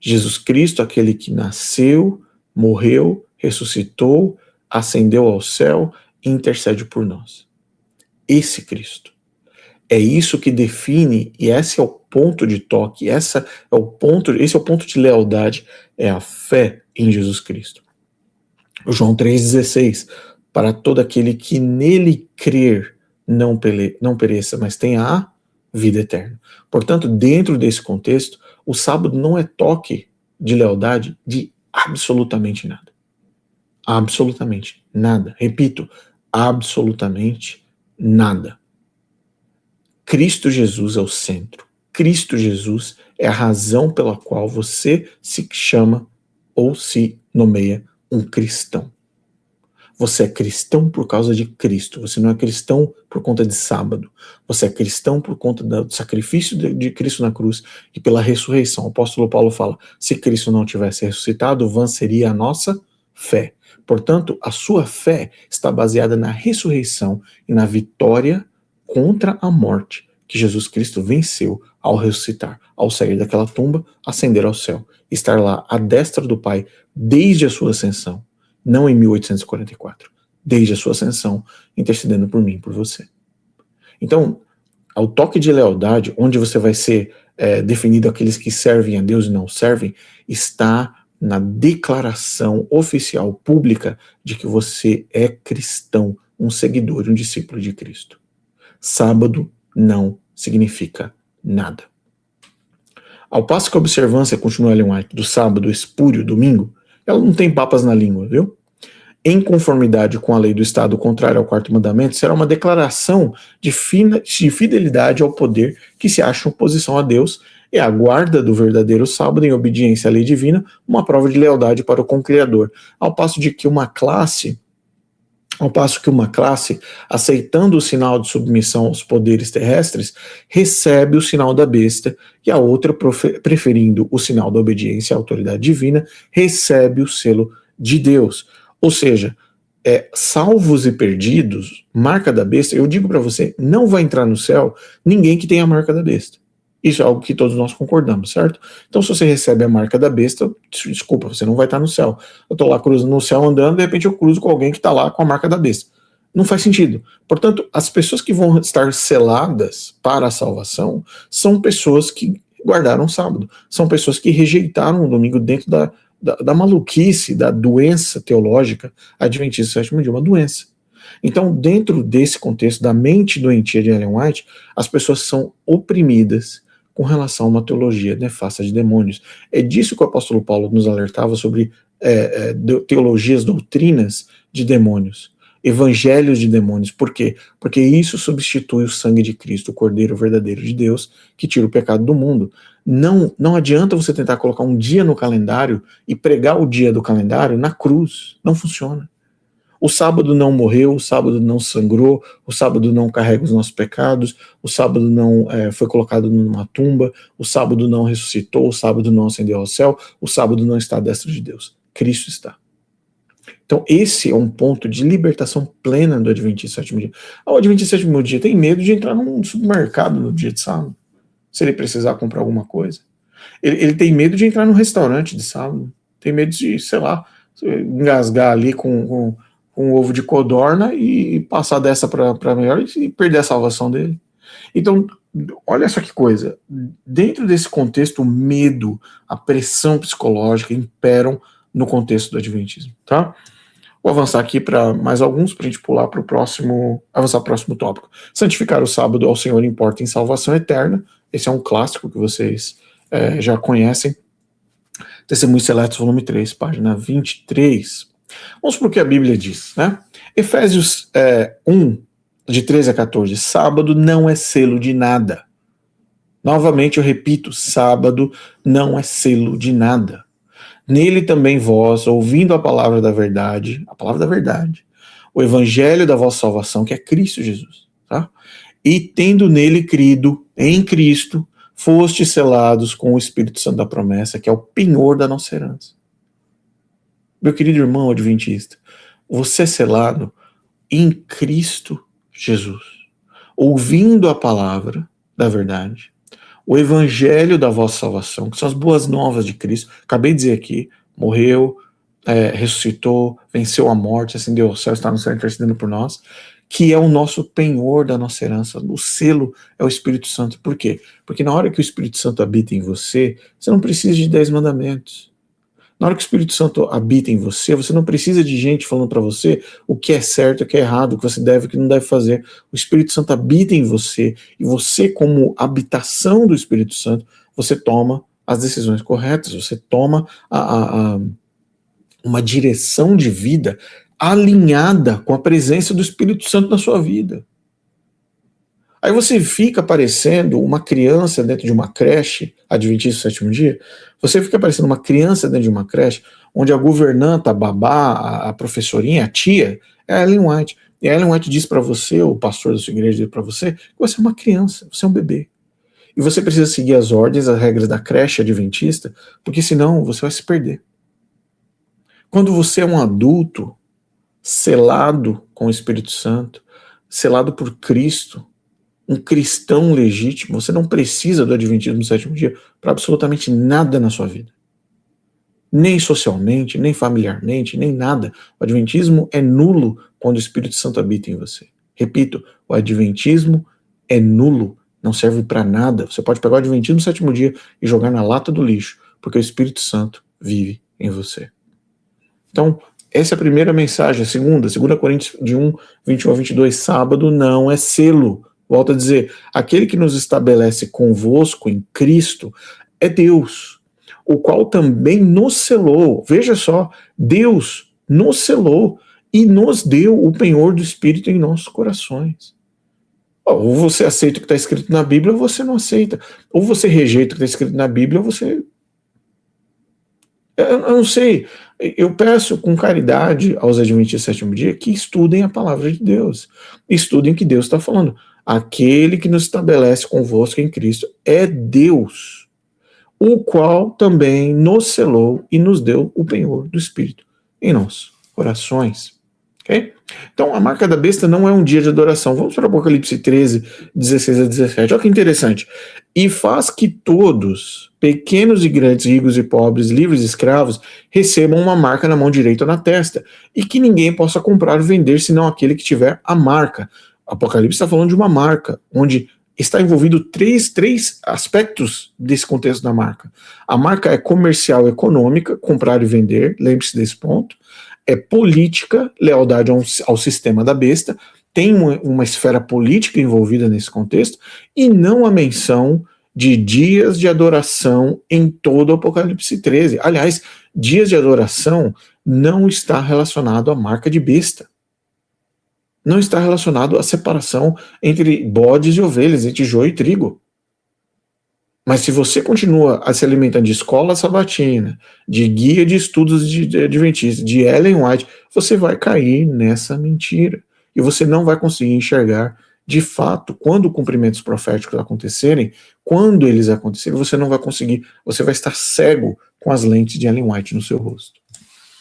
Jesus Cristo, aquele que nasceu, morreu, ressuscitou, ascendeu ao céu e intercede por nós. Esse Cristo. É isso que define, e esse é o ponto de toque, esse é o ponto de lealdade, é a fé em Jesus Cristo. O João 3,16, para todo aquele que nele crer não pereça, mas tenha a vida eterna. Portanto, dentro desse contexto, o sábado não é toque de lealdade de absolutamente nada. Absolutamente nada. Repito, absolutamente nada. Cristo Jesus é o centro. Cristo Jesus é a razão pela qual você se chama ou se nomeia um cristão. Você é cristão por causa de Cristo. Você não é cristão por conta de sábado. Você é cristão por conta do sacrifício de Cristo na cruz e pela ressurreição. O apóstolo Paulo fala, se Cristo não tivesse ressuscitado, vã seria a nossa fé. Portanto, a sua fé está baseada na ressurreição e na vitória contra a morte que Jesus Cristo venceu ao ressuscitar, ao sair daquela tumba, ascender ao céu, estar lá à destra do Pai desde a sua ascensão, não em 1844, desde a sua ascensão, intercedendo por mim e por você. Então, ao toque de lealdade, onde você vai ser definido aqueles que servem a Deus e não servem, está na declaração oficial, pública, de que você é cristão, um seguidor, um discípulo de Cristo. Sábado não significa nada. Ao passo que a observância, continua Ellen White, do sábado, espúrio, domingo, ela não tem papas na língua, viu? Em conformidade com a lei do Estado contrária ao quarto mandamento, será uma declaração de fidelidade ao poder que se acha em oposição a Deus e a guarda do verdadeiro sábado em obediência à lei divina, uma prova de lealdade para com o Criador. Ao passo que uma classe, aceitando o sinal de submissão aos poderes terrestres, recebe o sinal da besta, e a outra, preferindo o sinal da obediência à autoridade divina, recebe o selo de Deus. Ou seja, salvos e perdidos, marca da besta, eu digo para você, não vai entrar no céu ninguém que tenha a marca da besta. Isso é algo que todos nós concordamos, certo? Então, se você recebe a marca da besta, desculpa, você não vai estar no céu. Eu estou lá cruzando no céu andando, de repente eu cruzo com alguém que está lá com a marca da besta. Não faz sentido. Portanto, as pessoas que vão estar seladas para a salvação são pessoas que guardaram o sábado. São pessoas que rejeitaram o domingo dentro da maluquice, da doença teológica adventista do sétimo dia, uma doença. Então, dentro desse contexto da mente doentia de Ellen White, as pessoas são oprimidas com relação a uma teologia nefasta de demônios. É disso que o apóstolo Paulo nos alertava sobre teologias, doutrinas de demônios, evangelhos de demônios. Por quê? Porque isso substitui o sangue de Cristo, o Cordeiro verdadeiro de Deus, que tira o pecado do mundo. Não adianta você tentar colocar um dia no calendário e pregar o dia do calendário na cruz. Não funciona. O sábado não morreu, o sábado não sangrou, o sábado não carrega os nossos pecados, o sábado não foi colocado numa tumba, o sábado não ressuscitou, o sábado não ascendeu ao céu, o sábado não está à destra de Deus. Cristo está. Então esse é um ponto de libertação plena do Adventista sétimo dia. O Adventista sétimo dia tem medo de entrar num supermercado no dia de sábado, se ele precisar comprar alguma coisa. Ele tem medo de entrar num restaurante de sábado, tem medo de, sei lá, engasgar ali com um ovo de codorna e passar dessa para melhor e perder a salvação dele. Então, olha só que coisa. Dentro desse contexto, o medo, a pressão psicológica imperam no contexto do Adventismo, tá? Vou avançar aqui para mais alguns, para a gente pular para o próximo, avançar para o próximo tópico. Santificar o sábado ao Senhor importa em salvação eterna. Esse é um clássico que vocês já conhecem. Testemunhos Seletos, volume 3, página 23. Vamos para o que a Bíblia diz, né? Efésios 1, de 13 a 14. Sábado não é selo de nada. Novamente eu repito, sábado não é selo de nada. Nele também vós, ouvindo a palavra da verdade, o evangelho da vossa salvação, que é Cristo Jesus, tá? E tendo nele crido, em Cristo, fostes selados com o Espírito Santo da promessa, que é o penhor da nossa herança. Meu querido irmão adventista, você é selado em Cristo Jesus, ouvindo a palavra da verdade, o evangelho da vossa salvação, que são as boas novas de Cristo. Acabei de dizer aqui, morreu, ressuscitou, venceu a morte, ascendeu ao céu, está no céu intercedendo por nós, que é o nosso penhor da nossa herança. O selo é o Espírito Santo. Por quê? Porque na hora que o Espírito Santo habita em você, você não precisa de 10 mandamentos. Na hora que o Espírito Santo habita em você, você não precisa de gente falando para você o que é certo, o que é errado, o que você deve, o que não deve fazer. O Espírito Santo habita em você, e você, como habitação do Espírito Santo, você toma as decisões corretas, você toma uma direção de vida alinhada com a presença do Espírito Santo na sua vida. Aí você fica parecendo uma criança dentro de uma creche, adventista do sétimo dia, você fica parecendo uma criança dentro de uma creche, onde a governanta, a babá, a professorinha, a tia, é a Ellen White. E a Ellen White diz para você, o pastor da sua igreja diz para você, que você é uma criança, você é um bebê. E você precisa seguir as ordens, as regras da creche adventista, porque senão você vai se perder. Quando você é um adulto, selado com o Espírito Santo, selado por Cristo, um cristão legítimo, você não precisa do adventismo do sétimo dia para absolutamente nada na sua vida. Nem socialmente, nem familiarmente, nem nada. O adventismo é nulo quando o Espírito Santo habita em você. Repito, o adventismo é nulo, não serve para nada. Você pode pegar o adventismo do sétimo dia e jogar na lata do lixo, porque o Espírito Santo vive em você. Então, essa é a primeira mensagem. A segunda Coríntios de 1, 21 a 22, sábado não é selo. Volto a dizer, aquele que nos estabelece convosco em Cristo é Deus, o qual também nos selou. Veja só, Deus nos selou e nos deu o penhor do Espírito em nossos corações. Ou você aceita o que está escrito na Bíblia ou você não aceita. Ou você rejeita o que está escrito na Bíblia ou você... Eu não sei, eu peço com caridade aos adventistas do sétimo dia que estudem a palavra de Deus, estudem o que Deus está falando. Aquele que nos estabelece convosco em Cristo é Deus, o qual também nos selou e nos deu o penhor do Espírito em nossos corações. Okay? Então, a marca da besta não é um dia de adoração. Vamos para Apocalipse 13, 16 a 17. Olha que interessante. E faz que todos, pequenos e grandes, ricos e pobres, livres e escravos, recebam uma marca na mão direita ou na testa, e que ninguém possa comprar ou vender senão aquele que tiver a marca. Apocalipse está falando de uma marca, onde está envolvido três aspectos desse contexto da marca. A marca é comercial e econômica, comprar e vender, lembre-se desse ponto. É política, lealdade ao sistema da besta, tem uma esfera política envolvida nesse contexto, e não a menção de dias de adoração em todo o Apocalipse 13. Aliás, dias de adoração não está relacionado à marca de besta. Não está relacionado à separação entre bodes e ovelhas, entre joio e trigo. Mas se você continua a se alimentar de escola sabatina, de guia de estudos de adventistas, de Ellen White, você vai cair nessa mentira. E você não vai conseguir enxergar, de fato, quando os cumprimentos proféticos acontecerem, quando eles acontecerem, você não vai conseguir, você vai estar cego com as lentes de Ellen White no seu rosto.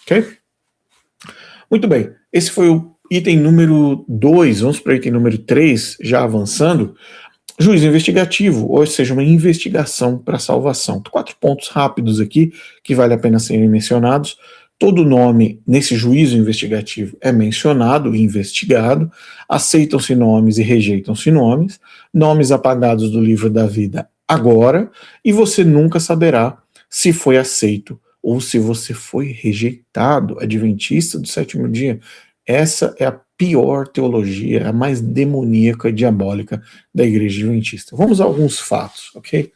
Ok? Muito bem, esse foi o item número 2, vamos para o item número 3, já avançando. Juízo investigativo, ou seja, uma investigação para salvação. 4 pontos rápidos aqui que vale a pena serem mencionados. Todo nome nesse juízo investigativo é mencionado e investigado. Aceitam-se nomes e rejeitam-se nomes. Nomes apagados do livro da vida agora. E você nunca saberá se foi aceito ou se você foi rejeitado. Adventista do sétimo dia. Essa é a pior teologia, a mais demoníaca e diabólica da igreja adventista. Vamos a alguns fatos, ok?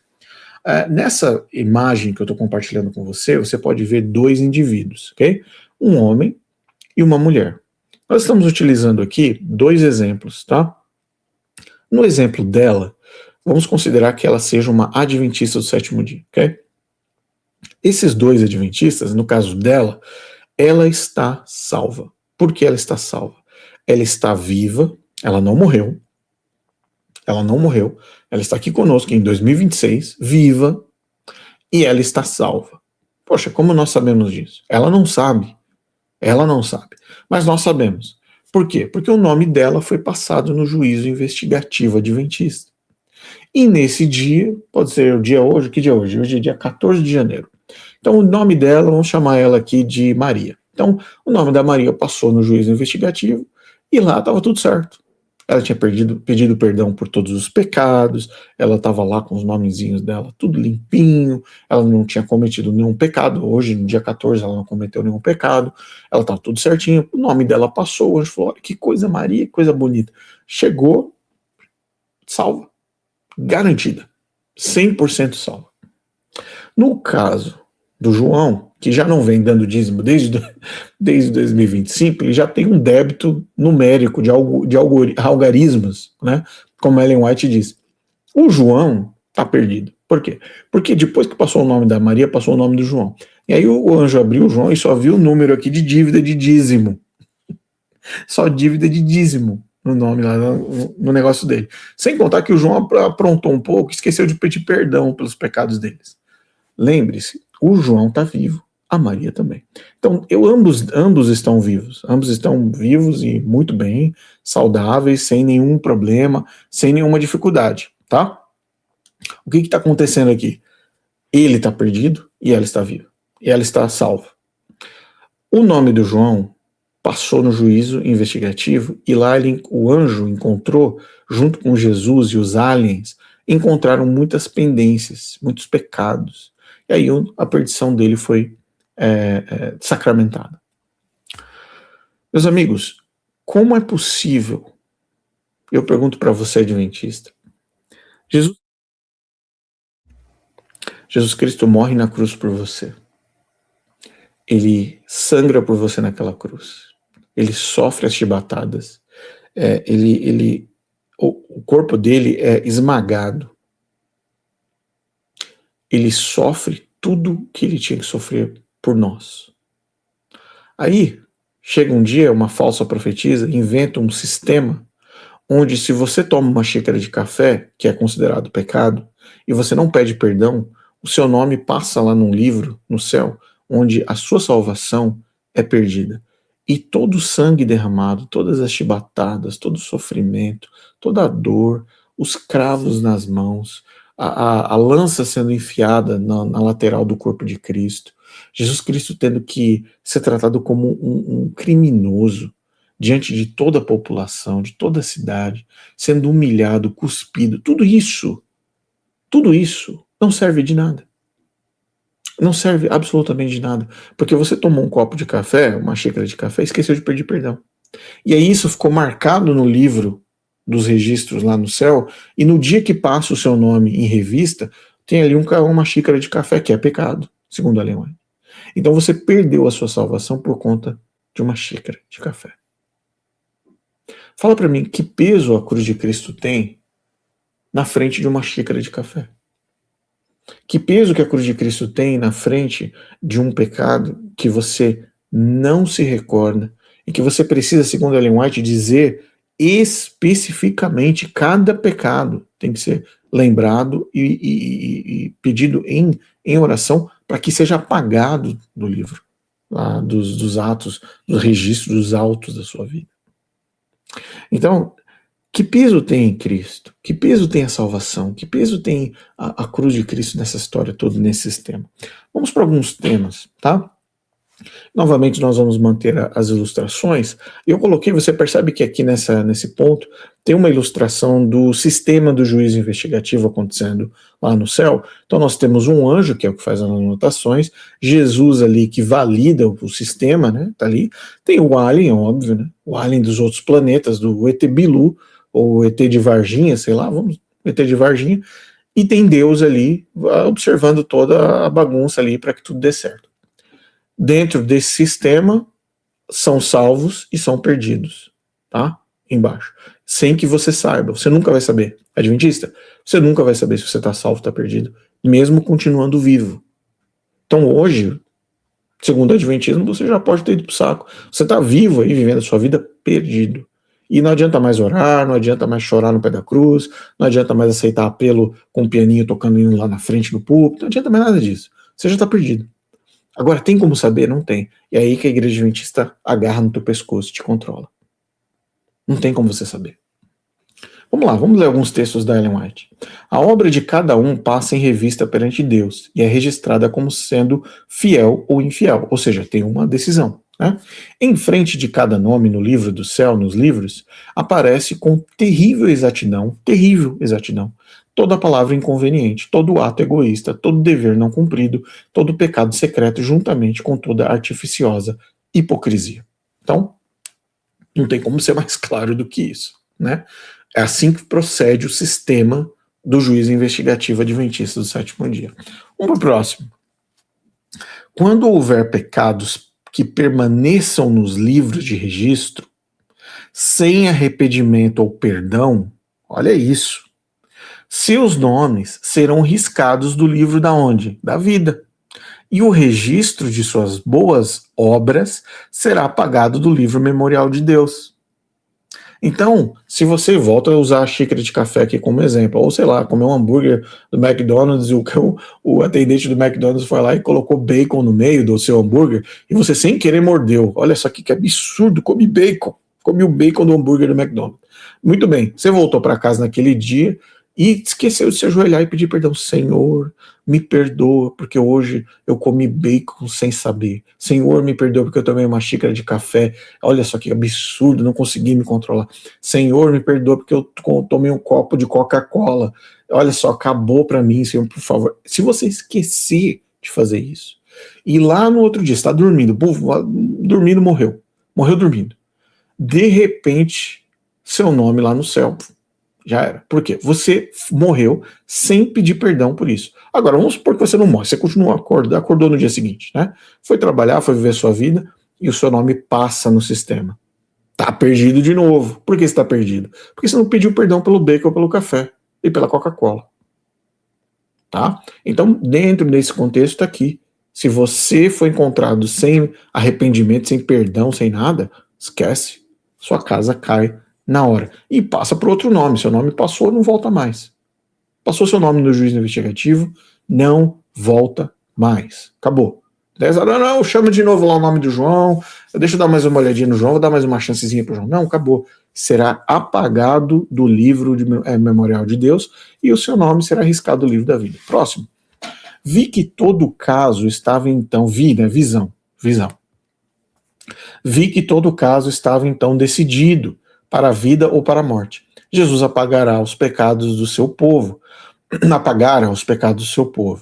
Nessa imagem que eu estou compartilhando com você, você pode ver 2 indivíduos, ok? Um homem e uma mulher. Nós estamos utilizando aqui 2 exemplos, tá? No exemplo dela, vamos considerar que ela seja uma adventista do sétimo dia, ok? Esses 2 adventistas, no caso dela, ela está salva. Por que ela está salva? Ela está viva, ela não morreu, ela está aqui conosco em 2026, viva, e ela está salva. Poxa, como nós sabemos disso? Ela não sabe, mas nós sabemos. Por quê? Porque o nome dela foi passado no juízo investigativo adventista. E nesse dia, pode ser o dia hoje, que dia é hoje? Hoje é dia 14 de janeiro. Então o nome dela, vamos chamar ela aqui de Maria. Então o nome da Maria passou no juízo investigativo, e lá estava tudo certo. Ela tinha pedido perdão por todos os pecados, ela estava lá com os nomezinhos dela tudo limpinho, ela não tinha cometido nenhum pecado, hoje no dia 14 ela não cometeu nenhum pecado, ela estava tudo certinho, o nome dela passou, o anjo falou, olha que coisa Maria, que coisa bonita. Chegou, salva, garantida, 100% salva. No caso do João, que já não vem dando dízimo desde 2025, ele já tem um débito numérico de algarismos, né? Como Ellen White diz. O João está perdido. Por quê? Porque depois que passou o nome da Maria, passou o nome do João. E aí o anjo abriu o João e só viu o número aqui de dívida de dízimo. Só dívida de dízimo no nome lá, no negócio dele. Sem contar que o João aprontou um pouco, esqueceu de pedir perdão pelos pecados deles. Lembre-se, o João está vivo, a Maria também. Então, ambos estão vivos e muito bem, saudáveis, sem nenhum problema, sem nenhuma dificuldade, tá? O que está acontecendo aqui? Ele está perdido e ela está viva. E ela está salva. O nome do João passou no juízo investigativo e lá o anjo encontrou, junto com Jesus e os aliens, encontraram muitas pendências, muitos pecados. E aí a perdição dele foi sacramentada. Meus amigos, como é possível, eu pergunto para você, adventista, Jesus Cristo morre na cruz por você. Ele sangra por você naquela cruz. Ele sofre as chibatadas. O corpo dele é esmagado. Ele sofre tudo que ele tinha que sofrer por nós. Aí, chega um dia, uma falsa profetisa inventa um sistema onde se você toma uma xícara de café, que é considerado pecado, e você não pede perdão, o seu nome passa lá num livro, no céu, onde a sua salvação é perdida. E todo o sangue derramado, todas as chibatadas, todo o sofrimento, toda a dor, os cravos nas mãos, a lança sendo enfiada na lateral do corpo de Cristo, Jesus Cristo tendo que ser tratado como um criminoso diante de toda a população, de toda a cidade, sendo humilhado, cuspido, tudo isso não serve de nada. Não serve absolutamente de nada. Porque você tomou um copo de café, uma xícara de café, e esqueceu de pedir perdão. E aí isso ficou marcado no livro dos registros lá no céu, e no dia que passa o seu nome em revista, tem ali uma xícara de café, que é pecado, segundo a Ellen White. Então você perdeu a sua salvação por conta de uma xícara de café. Fala para mim, que peso a cruz de Cristo tem na frente de uma xícara de café? Que peso que a cruz de Cristo tem na frente de um pecado que você não se recorda e que você precisa, segundo Ellen White, dizer especificamente cada pecado tem que ser lembrado e pedido em oração para que seja apagado do livro, lá dos atos, dos registros, dos autos da sua vida. Então, que peso tem em Cristo? Que peso tem a salvação? Que peso tem a cruz de Cristo nessa história toda, nesse sistema? Vamos para alguns temas, tá? Novamente nós vamos manter as ilustrações. Eu coloquei, você percebe que aqui nesse ponto tem uma ilustração do sistema do juízo investigativo acontecendo lá no céu. Então nós temos um anjo, que é o que faz as anotações, Jesus ali que valida o sistema, né? Tá ali. Tem o alien, óbvio, né? O alien dos outros planetas, do ET Bilu, ou ET de Varginha, sei lá, ET de Varginha, e tem Deus ali observando toda a bagunça ali para que tudo dê certo. Dentro desse sistema, são salvos e são perdidos, tá? Embaixo. Sem que você saiba, você nunca vai saber. Adventista, você nunca vai saber se você está salvo ou está perdido, mesmo continuando vivo. Então hoje, segundo o Adventismo, você já pode ter ido pro saco. Você está vivo aí, vivendo a sua vida perdido. E não adianta mais orar, não adianta mais chorar no pé da cruz, não adianta mais aceitar apelo com um pianinho tocando indo lá na frente do púlpito, não adianta mais nada disso. Você já está perdido. Agora, tem como saber? Não tem. E é aí que a igreja adventista agarra no teu pescoço e te controla. Não tem como você saber. Vamos lá, vamos ler alguns textos da Ellen White. A obra de cada um passa em revista perante Deus e é registrada como sendo fiel ou infiel, ou seja, tem uma decisão. Né? Em frente de cada nome no livro do céu, nos livros, aparece com terrível exatidão, toda palavra inconveniente, todo ato egoísta, todo dever não cumprido, todo pecado secreto, juntamente com toda artificiosa hipocrisia. Então, não tem como ser mais claro do que isso, né? É assim que procede o sistema do juízo investigativo adventista do sétimo dia. Vamos para o próximo. Quando houver pecados que permaneçam nos livros de registro, sem arrependimento ou perdão, olha isso, seus nomes serão riscados do livro da onde? Da vida. E o registro de suas boas obras será apagado do livro memorial de Deus. Então, se você volta a usar a xícara de café aqui como exemplo, ou sei lá, comer um hambúrguer do McDonald's e o atendente do McDonald's foi lá e colocou bacon no meio do seu hambúrguer e você sem querer mordeu. Olha só que absurdo, come bacon. Come o bacon do hambúrguer do McDonald's. Muito bem, você voltou para casa naquele dia e esqueceu de se ajoelhar e pedir perdão. Senhor, me perdoa porque hoje eu comi bacon sem saber. Senhor, me perdoa porque eu tomei uma xícara de café. Olha só que absurdo, não consegui me controlar. Senhor, me perdoa porque eu tomei um copo de Coca-Cola. Olha só, acabou para mim, Senhor, por favor. Se você esquecer de fazer isso, e lá no outro dia, está dormindo, dormindo, morreu. Morreu dormindo. De repente, seu nome lá no céu já era. Por quê? Você morreu sem pedir perdão por isso. Agora, vamos supor que você não morre, você continua acordou no dia seguinte, né? Foi trabalhar, foi viver sua vida e o seu nome passa no sistema. Tá perdido de novo. Por que você tá perdido? Porque você não pediu perdão pelo bacon ou pelo café e pela Coca-Cola. Tá? Então, dentro desse contexto tá aqui. Se você foi encontrado sem arrependimento, sem perdão, sem nada, esquece. Sua casa cai na hora. E passa para outro nome. Seu nome passou, não volta mais. Passou seu nome no juízo investigativo, não volta mais. Acabou. Não, chama de novo lá o nome do João, deixa eu dar mais uma olhadinha no João, vou dar mais uma chancezinha pro João. Não, acabou. Será apagado do livro de memorial de Deus e o seu nome será riscado do livro da vida. Próximo. Vi que todo o caso estava então, visão. Vi que todo o caso estava então decidido para a vida ou para a morte. Jesus apagara os pecados do seu povo.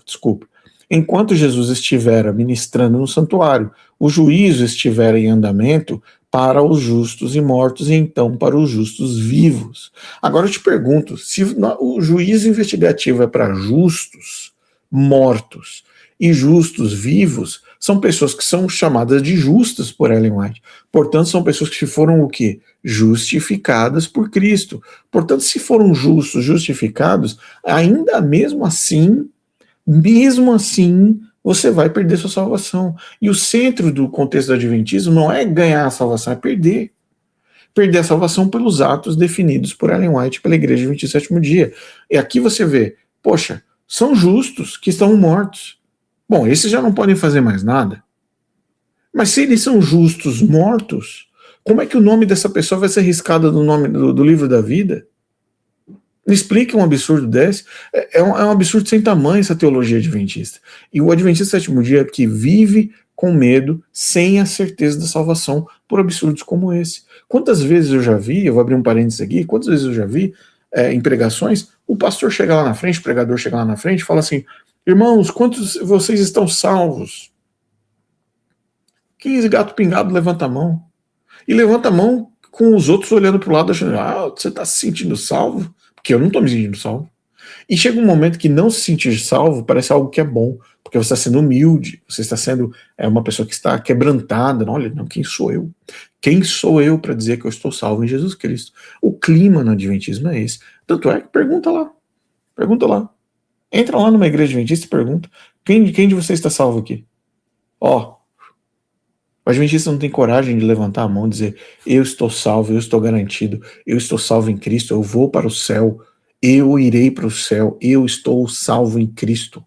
Desculpa. Enquanto Jesus estivera ministrando no santuário, o juízo estivera em andamento para os justos e mortos e então para os justos vivos. Agora eu te pergunto, se o juízo investigativo é para justos, mortos e justos vivos, são pessoas que são chamadas de justas por Ellen White. Portanto, são pessoas que foram o quê? Justificadas por Cristo. Portanto, se foram justos, justificados, ainda mesmo assim, você vai perder sua salvação. E o centro do contexto do adventismo não é ganhar a salvação, é perder. Perder a salvação pelos atos definidos por Ellen White pela Igreja do 27º dia. E aqui você vê, poxa, são justos que estão mortos. Bom, esses já não podem fazer mais nada. Mas se eles são justos mortos, como é que o nome dessa pessoa vai ser riscado do nome do livro da vida? Me explica um absurdo desse. É um absurdo sem tamanho essa teologia adventista. E o adventista do 7º dia que vive com medo, sem a certeza da salvação, por absurdos como esse. Quantas vezes eu já vi, eu vou abrir um parênteses aqui, quantas vezes eu já vi em pregações, o pastor chega lá na frente, o pregador chega lá na frente e fala assim, irmãos, quantos vocês estão salvos? 15 gato pingado, levanta a mão. E levanta a mão com os outros olhando para o lado, achando, você está se sentindo salvo? Porque eu não estou me sentindo salvo. E chega um momento que não se sentir salvo parece algo que é bom, porque você está sendo humilde, você está sendo uma pessoa que está quebrantada. Não, olha, não, quem sou eu? Quem sou eu para dizer que eu estou salvo em Jesus Cristo? O clima no adventismo é esse. Tanto é que pergunta lá. Entra lá numa igreja adventista e pergunta, quem de vocês está salvo aqui? O adventista não tem coragem de levantar a mão e dizer, eu estou salvo, eu estou garantido, eu estou salvo em Cristo, eu vou para o céu, eu irei para o céu, eu estou salvo em Cristo.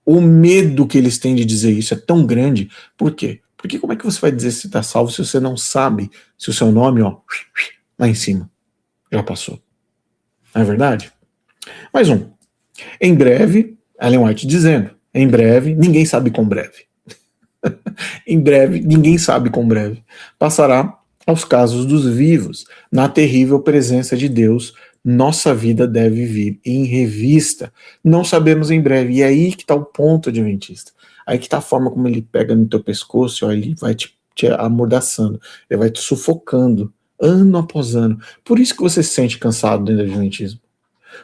O medo que eles têm de dizer isso é tão grande. Por quê? Porque como é que você vai dizer se está salvo se você não sabe se o seu nome, lá em cima, já passou? Não é verdade? Mais um. Em breve, Ellen White dizendo, em breve, ninguém sabe com breve. Em breve, ninguém sabe com breve, passará aos casos dos vivos. Na terrível presença de Deus, nossa vida deve vir em revista. Não sabemos em breve. E é aí que está o ponto adventista. Aí que está a forma como ele pega no teu pescoço, ele vai te amordaçando, ele vai te sufocando, ano após ano. Por isso que você se sente cansado dentro do adventismo.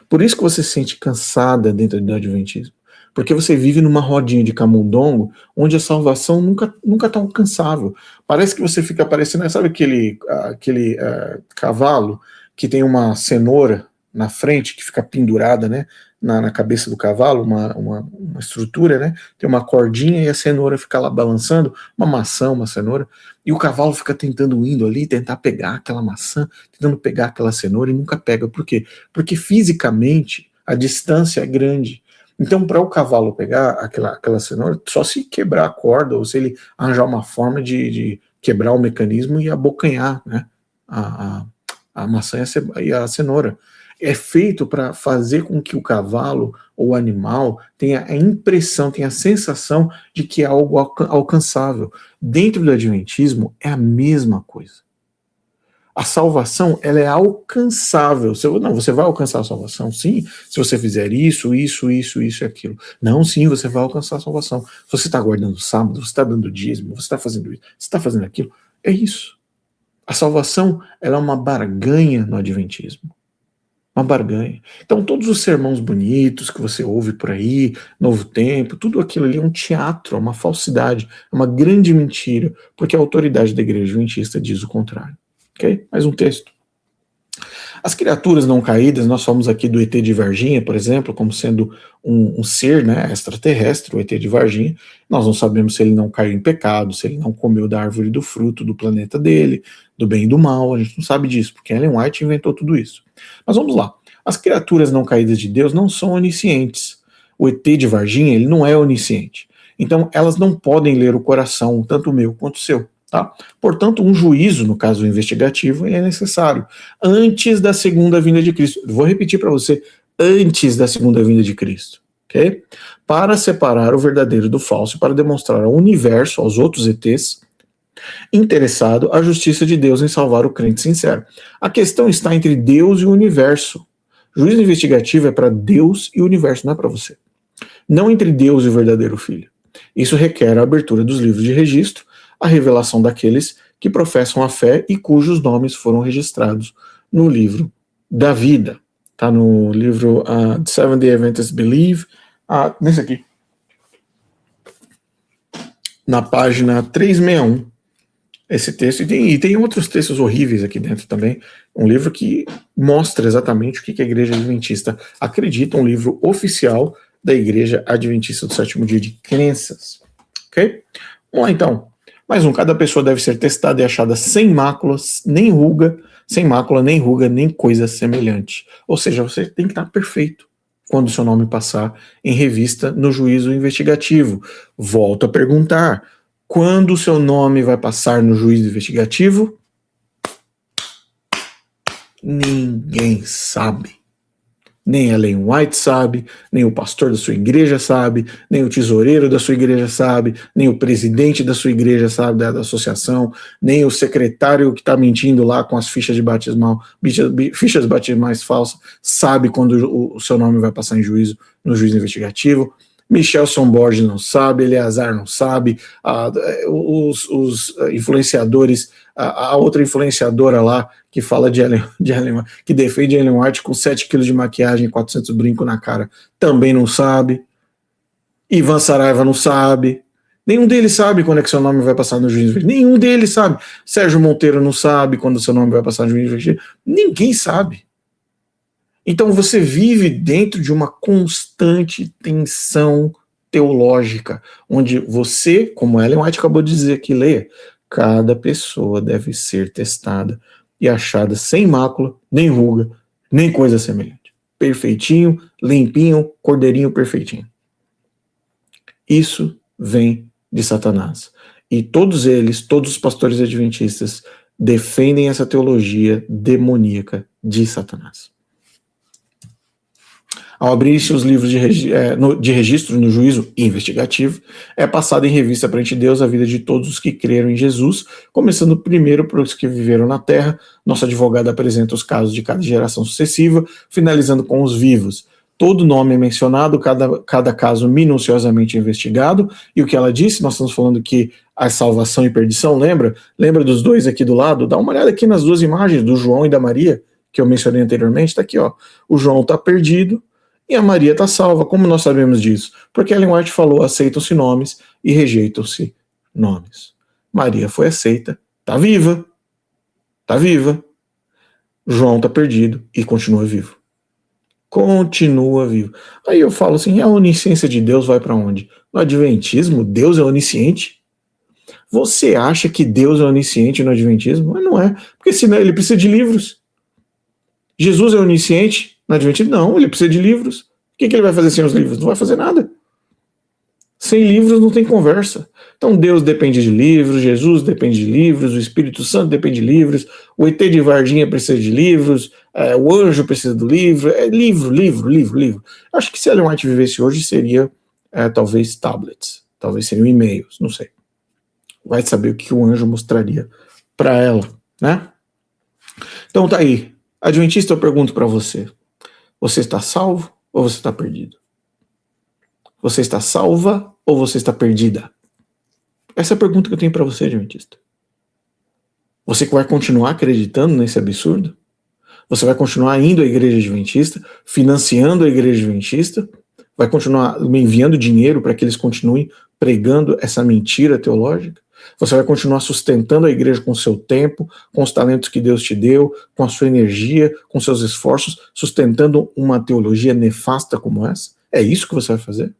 Por isso que você se sente cansada dentro do adventismo. Porque você vive numa rodinha de camundongo, onde a salvação nunca tá alcançável. Parece que você fica parecendo, sabe aquele cavalo que tem uma cenoura na frente, que fica pendurada, né, na cabeça do cavalo, uma estrutura, né, tem uma cordinha e a cenoura fica lá balançando, uma maçã, uma cenoura, e o cavalo fica tentando indo ali, tentar pegar aquela maçã, tentando pegar aquela cenoura e nunca pega. Por quê? Porque fisicamente a distância é grande. Então, para o cavalo pegar aquela cenoura, só se quebrar a corda, ou se ele arranjar uma forma de quebrar o mecanismo e abocanhar, né, a maçã e a cenoura. É feito para fazer com que o cavalo ou o animal tenha a impressão, tenha a sensação de que é algo alcançável. Dentro do Adventismo é a mesma coisa. A salvação, ela é alcançável. Você vai alcançar a salvação, sim, se você fizer isso e aquilo. Não, sim, você vai alcançar a salvação. Se você está guardando o sábado, você está dando dízimo, você está fazendo isso, você está fazendo aquilo. É isso. A salvação, ela é uma barganha no Adventismo. Uma barganha. Então, todos os sermões bonitos que você ouve por aí, Novo Tempo, tudo aquilo ali é um teatro, é uma falsidade, é uma grande mentira, porque a autoridade da igreja adventista diz o contrário. Ok? Mais um texto. As criaturas não caídas, nós falamos aqui do ET de Varginha, por exemplo, como sendo um ser, né, extraterrestre, o ET de Varginha. Nós não sabemos se ele não caiu em pecado, se ele não comeu da árvore do fruto do planeta dele, do bem e do mal, a gente não sabe disso, porque Ellen White inventou tudo isso. Mas vamos lá. As criaturas não caídas de Deus não são oniscientes. O ET de Varginha, ele não é onisciente. Então, elas não podem ler o coração, tanto o meu quanto o seu. Tá? Portanto, um juízo, no caso investigativo, é necessário antes da segunda vinda de Cristo. Vou repetir para você, antes da segunda vinda de Cristo, ok? Para separar o verdadeiro do falso, para demonstrar ao universo, aos outros ETs, interessado a justiça de Deus em salvar o crente sincero. A questão está entre Deus e o universo. Juízo investigativo é para Deus e o universo, não é para você. Não entre Deus e o verdadeiro Filho. Isso requer a abertura dos livros de registro, a revelação daqueles que professam a fé e cujos nomes foram registrados no livro da vida. Está no livro The Seventh-day Adventists Believe, nesse aqui, na página 361, esse texto, e tem outros textos horríveis aqui dentro também, um livro que mostra exatamente o que a Igreja Adventista acredita, um livro oficial da Igreja Adventista do Sétimo Dia de Crenças. Ok? Vamos lá então. Mais um, cada pessoa deve ser testada e achada sem máculas, nem ruga, sem mácula, nem ruga, nem coisa semelhante. Ou seja, você tem que estar perfeito quando o seu nome passar em revista no juízo investigativo. Volto a perguntar, quando o seu nome vai passar no juízo investigativo? Ninguém sabe. Nem Ellen White sabe, nem o pastor da sua igreja sabe, nem o tesoureiro da sua igreja sabe, nem o presidente da sua igreja sabe, da associação, nem o secretário que está mentindo lá com as fichas de batismal, fichas batismais falsas, sabe quando o seu nome vai passar em juízo, no juízo investigativo. Michelson Borges não sabe, Eleazar não sabe, os influenciadores, a outra influenciadora lá que fala de Ellen, que defende Ellen White com 7 quilos de maquiagem e 400 brincos na cara, também não sabe. Ivan Saraiva não sabe. Nenhum deles sabe quando é que seu nome vai passar no juízo. Nenhum deles sabe. Sérgio Monteiro não sabe quando seu nome vai passar no juízo. Ninguém sabe. Então você vive dentro de uma constante tensão teológica, onde você, como Ellen White acabou de dizer aqui, leia, cada pessoa deve ser testada e achada sem mácula, nem ruga, nem coisa semelhante. Perfeitinho, limpinho, cordeirinho perfeitinho. Isso vem de Satanás. E todos eles, todos os pastores adventistas, defendem essa teologia demoníaca de Satanás. Ao abrir-se os livros de registro no juízo investigativo, é passada em revista perante Deus a vida de todos os que creram em Jesus, começando primeiro por os que viveram na terra. Nosso advogado apresenta os casos de cada geração sucessiva, finalizando com os vivos. Todo nome é mencionado, cada caso minuciosamente investigado, e o que ela disse, nós estamos falando que a salvação e perdição, lembra? Lembra dos dois aqui do lado? Dá uma olhada aqui nas duas imagens, do João e da Maria, que eu mencionei anteriormente, está aqui, ó. O João está perdido, E a Maria está salva. Como nós sabemos disso? Porque Ellen White falou, aceitam-se nomes e rejeitam-se nomes. Maria foi aceita, está viva. Está viva. João está perdido e continua vivo. Continua vivo. Aí eu falo assim, a onisciência de Deus vai para onde? No Adventismo, Deus é onisciente? Você acha que Deus é onisciente no Adventismo? Mas não é, porque senão ele precisa de livros. Jesus é onisciente no Adventismo? Não, ele precisa de livros. O que ele vai fazer sem os livros? Não vai fazer nada. Sem livros não tem conversa. Então Deus depende de livros, Jesus depende de livros, o Espírito Santo depende de livros, o ET de Varginha precisa de livros, o anjo precisa do livro, livro. Acho que se Ellen White vivesse hoje seria talvez tablets, talvez seriam e-mails, não sei. Vai saber o que o anjo mostraria para ela, né? Então tá aí. Adventista, eu pergunto para você. Você está salvo ou você está perdido? Você está salva ou você está perdida? Essa é a pergunta que eu tenho para você, Adventista. Você vai continuar acreditando nesse absurdo? Você vai continuar indo à igreja adventista, financiando a igreja adventista? Vai continuar me enviando dinheiro para que eles continuem pregando essa mentira teológica? Você vai continuar sustentando a igreja com o seu tempo, com os talentos que Deus te deu, com a sua energia, com seus esforços, sustentando uma teologia nefasta como essa? É isso que você vai fazer?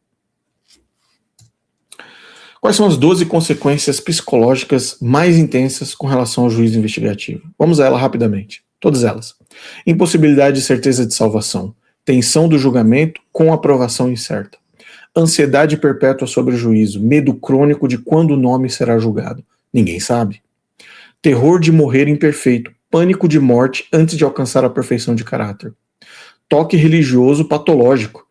Quais são as 12 consequências psicológicas mais intensas com relação ao juízo investigativo? Vamos a ela rapidamente. Todas elas. Impossibilidade de certeza de salvação. Tensão do julgamento com aprovação incerta. Ansiedade perpétua sobre o juízo. Medo crônico de quando o nome será julgado. Ninguém sabe. Terror de morrer imperfeito. Pânico de morte antes de alcançar a perfeição de caráter. Toque religioso patológico.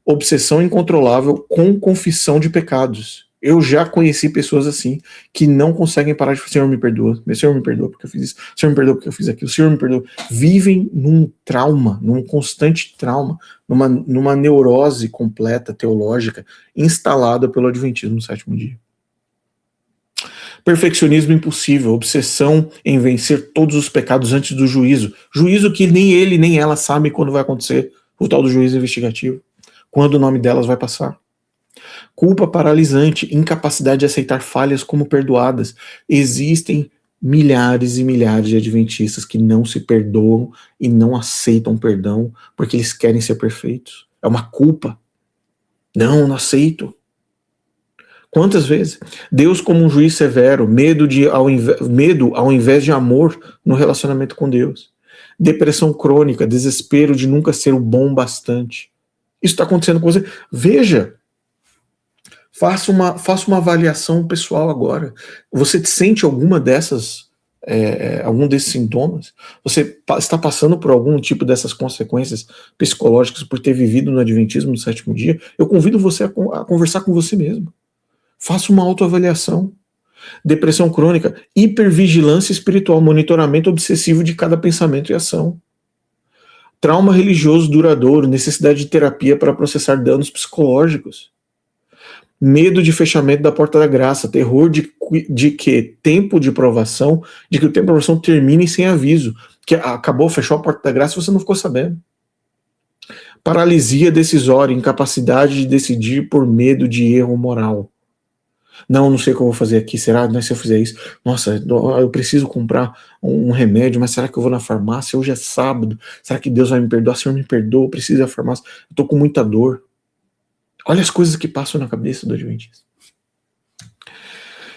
Obsessão incontrolável com confissão de pecados. Eu já conheci pessoas assim, que não conseguem parar de falar, Senhor me perdoa porque eu fiz isso, Senhor me perdoa porque eu fiz aquilo, Senhor me perdoa. Vivem num trauma, num constante trauma, numa neurose completa, teológica, instalada pelo Adventismo no sétimo dia. Perfeccionismo impossível, obsessão em vencer todos os pecados antes do juízo. Juízo que nem ele nem ela sabem quando vai acontecer, o tal do juízo investigativo. Quando o nome delas vai passar. Culpa paralisante, incapacidade de aceitar falhas como perdoadas. Existem milhares e milhares de adventistas que não se perdoam e não aceitam perdão porque eles querem ser perfeitos. É uma culpa. Não aceito. Quantas vezes? Deus como um juiz severo, medo ao invés de amor no relacionamento com Deus. Depressão crônica, desespero de nunca ser o bom bastante. Isso está acontecendo com você. Veja. Faça uma avaliação pessoal agora. Você sente alguma dessas, algum desses sintomas? Você está passando por algum tipo dessas consequências psicológicas por ter vivido no Adventismo no sétimo dia? Eu convido você a conversar com você mesmo. Faça uma autoavaliação. Depressão crônica, hipervigilância espiritual, monitoramento obsessivo de cada pensamento e ação. Trauma religioso duradouro, necessidade de terapia para processar danos psicológicos. Medo de fechamento da porta da graça, terror de que tempo de provação, de que o tempo de provação termine sem aviso, que acabou, fechou a porta da graça e você não ficou sabendo. Paralisia decisória, incapacidade de decidir por medo de erro moral. Não sei o que eu vou fazer aqui, será? Se eu fizer isso, nossa, eu preciso comprar um remédio, mas será que eu vou na farmácia? Hoje é sábado, será que Deus vai me perdoar? Senhor, me perdoa, eu preciso ir à farmácia, eu tô com muita dor. Olha as coisas que passam na cabeça do adventista.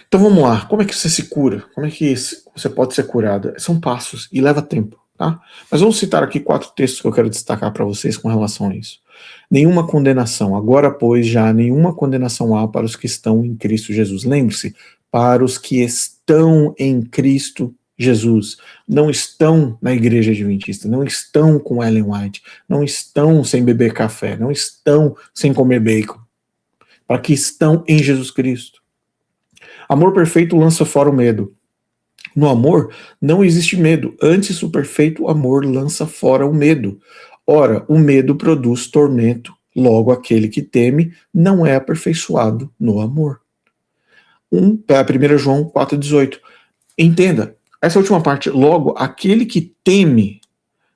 Então vamos lá, como é que você se cura? Como é que você pode ser curado? São passos e leva tempo, tá? Mas vamos citar aqui 4 textos que eu quero destacar para vocês com relação a isso. Nenhuma condenação, agora pois já nenhuma condenação há para os que estão em Cristo Jesus. Lembre-se, para os que estão em Cristo Jesus, não estão na igreja adventista, não estão com Ellen White, não estão sem beber café, não estão sem comer bacon, para que estão em Jesus Cristo. Amor perfeito lança fora o medo. No amor não existe medo, antes o perfeito amor lança fora o medo. Ora, o medo produz tormento, logo aquele que teme não é aperfeiçoado no amor. 1 João 4,18. Entenda, essa última parte, logo, aquele que teme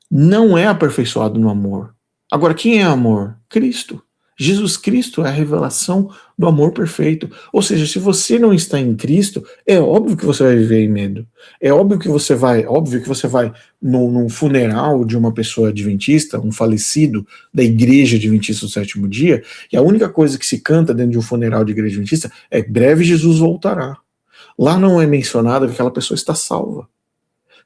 não é aperfeiçoado no amor. Agora, quem é amor? Cristo. Jesus Cristo é a revelação do amor perfeito. Ou seja, se você não está em Cristo, é óbvio que você vai viver em medo. É óbvio que você vai num funeral de uma pessoa adventista, um falecido da igreja adventista do sétimo dia, e a única coisa que se canta dentro de um funeral de igreja adventista é breve Jesus voltará. Lá não é mencionado que aquela pessoa está salva.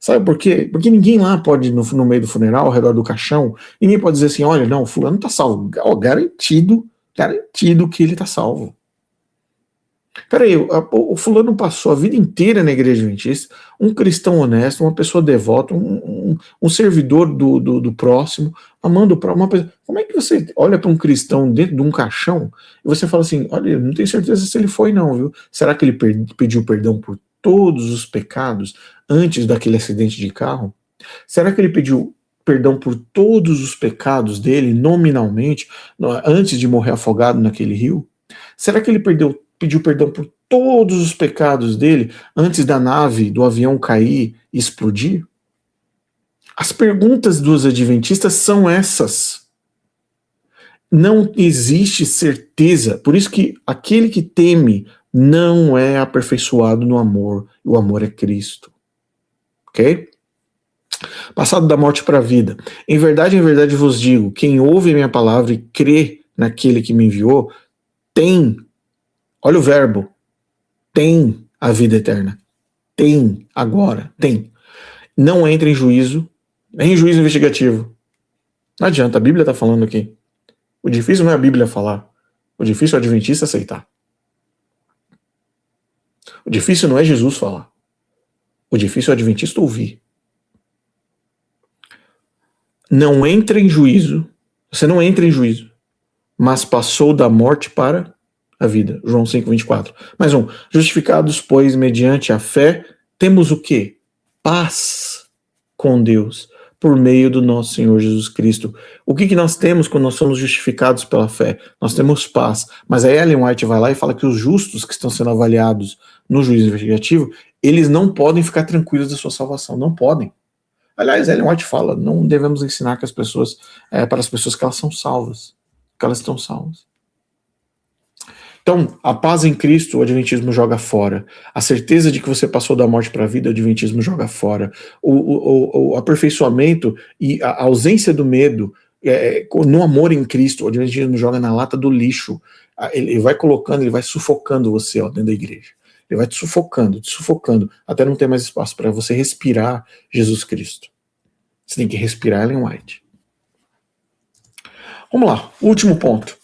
Sabe por quê? Porque ninguém lá pode, no meio do funeral, ao redor do caixão, ninguém pode dizer assim, olha, não, fulano está salvo. Ó, garantido que ele está salvo. Peraí, o fulano passou a vida inteira na igreja adventista, um cristão honesto, uma pessoa devota, um servidor do próximo, amando para uma pessoa. Como é que você olha para um cristão dentro de um caixão e você fala assim, olha, não tenho certeza se ele foi não, viu? Será que ele pediu perdão por todos os pecados antes daquele acidente de carro? Será que ele pediu perdão por todos os pecados dele, nominalmente, antes de morrer afogado naquele rio? Será que ele pediu perdão por todos os pecados dele antes da nave, do avião cair e explodir? As perguntas dos adventistas são essas. Não existe certeza. Por isso que aquele que teme não é aperfeiçoado no amor. O amor é Cristo. Ok? Passado da morte para a vida. Em verdade vos digo, quem ouve a minha palavra e crê naquele que me enviou, tem, olha o verbo, tem a vida eterna. Tem, agora, tem. Não entra em juízo, nem em juízo investigativo. Não adianta, a Bíblia está falando aqui. O difícil não é a Bíblia falar. O difícil é o adventista aceitar. O difícil não é Jesus falar. O difícil é o adventista ouvir. Não entra em juízo, você não entra em juízo, mas passou da morte para a vida. João 5:24. Mais um. Justificados, pois, mediante a fé, temos o quê? Paz com Deus, por meio do nosso Senhor Jesus Cristo. O que nós temos quando nós somos justificados pela fé? Nós temos paz. Mas a Ellen White vai lá e fala que os justos que estão sendo avaliados no juízo investigativo, eles não podem ficar tranquilos da sua salvação. Não podem. Aliás, Ellen White fala, não devemos ensinar que as pessoas, para as pessoas que elas são salvas, que elas estão salvas. Então, a paz em Cristo, o adventismo joga fora. A certeza de que você passou da morte para a vida, o adventismo joga fora. O aperfeiçoamento e a ausência do medo, no amor em Cristo, o adventismo joga na lata do lixo. Ele vai colocando, ele vai sufocando você dentro da igreja. Ele vai te sufocando, até não ter mais espaço para você respirar Jesus Cristo. Você tem que respirar Ellen White. Vamos lá, último ponto.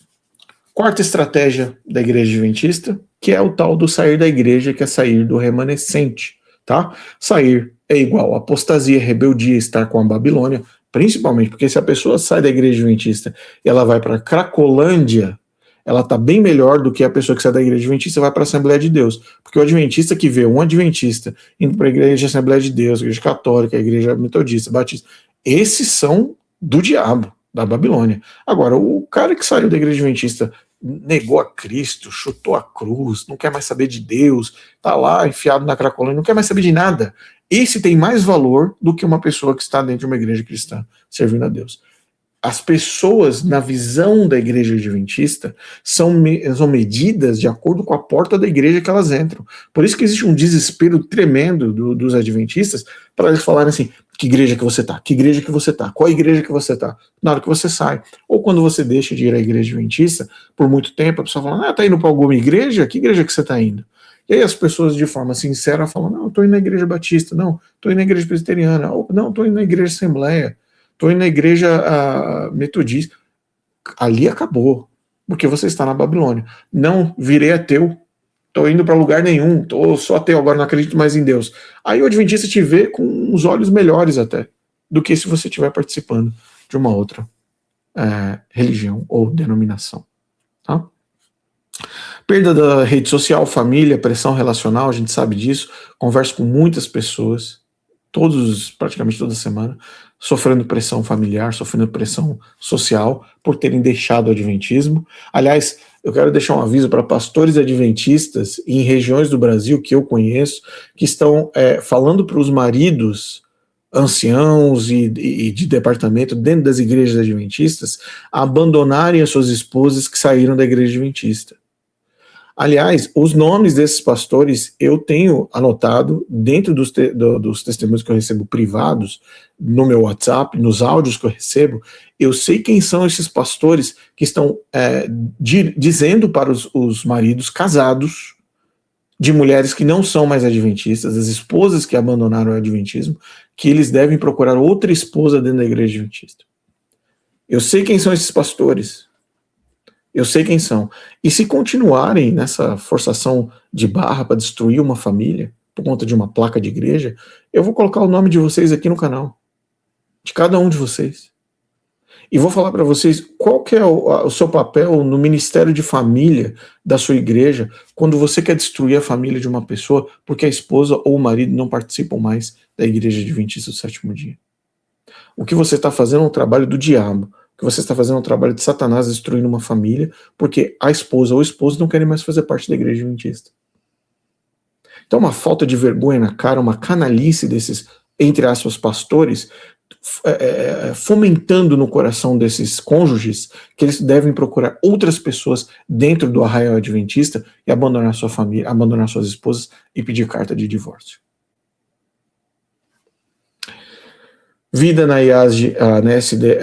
Quarta estratégia da igreja adventista, que é o tal do sair da igreja, que é sair do remanescente, tá? Sair é igual a apostasia, rebeldia, estar com a Babilônia, principalmente porque se a pessoa sai da igreja adventista e ela vai para Cracolândia, ela está bem melhor do que a pessoa que sai da igreja adventista e vai para a Assembleia de Deus. Porque o adventista que vê um adventista indo para a igreja Assembleia de Deus, a igreja católica, a igreja metodista, batista, esses são do diabo, da Babilônia. Agora, o cara que saiu da igreja adventista, negou a Cristo, chutou a cruz, não quer mais saber de Deus, está lá enfiado na Cracolândia, não quer mais saber de nada. Esse tem mais valor do que uma pessoa que está dentro de uma igreja cristã, servindo a Deus. As pessoas, na visão da igreja adventista, são medidas de acordo com a porta da igreja que elas entram. Por isso que existe um desespero tremendo dos adventistas para eles falarem assim, que igreja que você está? Que igreja que você está? Qual igreja que você está? Na hora que você sai. Ou quando você deixa de ir à igreja adventista, por muito tempo, a pessoa fala, tá indo para alguma igreja? Que igreja que você está indo? E aí as pessoas, de forma sincera, falam, não, estou indo na igreja batista, não, estou indo na igreja presbiteriana, ou não, estou indo na igreja assembleia, estou indo na igreja metodista. Ali acabou, porque você está na Babilônia. Não, virei ateu, estou indo para lugar nenhum, estou só ateu, agora não acredito mais em Deus. Aí o adventista te vê com os olhos melhores até, do que se você estiver participando de uma outra religião ou denominação. Tá? Perda da rede social, família, pressão relacional, a gente sabe disso, converso com muitas pessoas, praticamente toda semana, sofrendo pressão familiar, sofrendo pressão social por terem deixado o adventismo. Aliás, eu quero deixar um aviso para pastores adventistas em regiões do Brasil que eu conheço, que estão falando para os maridos anciãos e de departamento dentro das igrejas adventistas a abandonarem as suas esposas que saíram da igreja adventista. Aliás, os nomes desses pastores eu tenho anotado dentro dos testemunhos que eu recebo privados, no meu WhatsApp, nos áudios que eu recebo. Eu sei quem são esses pastores que estão dizendo para os maridos casados de mulheres que não são mais adventistas, as esposas que abandonaram o adventismo, que eles devem procurar outra esposa dentro da igreja adventista. Eu sei quem são esses pastores. Eu sei quem são. E se continuarem nessa forçação de barra para destruir uma família, por conta de uma placa de igreja, eu vou colocar o nome de vocês aqui no canal. De cada um de vocês. E vou falar para vocês qual que é o seu papel no ministério de família da sua igreja quando você quer destruir a família de uma pessoa porque a esposa ou o marido não participam mais da igreja adventista do sétimo dia. O que você está fazendo é um trabalho do diabo. O que você está fazendo é um trabalho de Satanás destruindo uma família, porque a esposa ou o esposo não querem mais fazer parte da igreja adventista. Então, uma falta de vergonha na cara, uma canalice desses, entre aspas, pastores, fomentando no coração desses cônjuges que eles devem procurar outras pessoas dentro do arraial adventista e abandonar sua família, abandonar suas esposas e pedir carta de divórcio. Vida na IASD, na SD,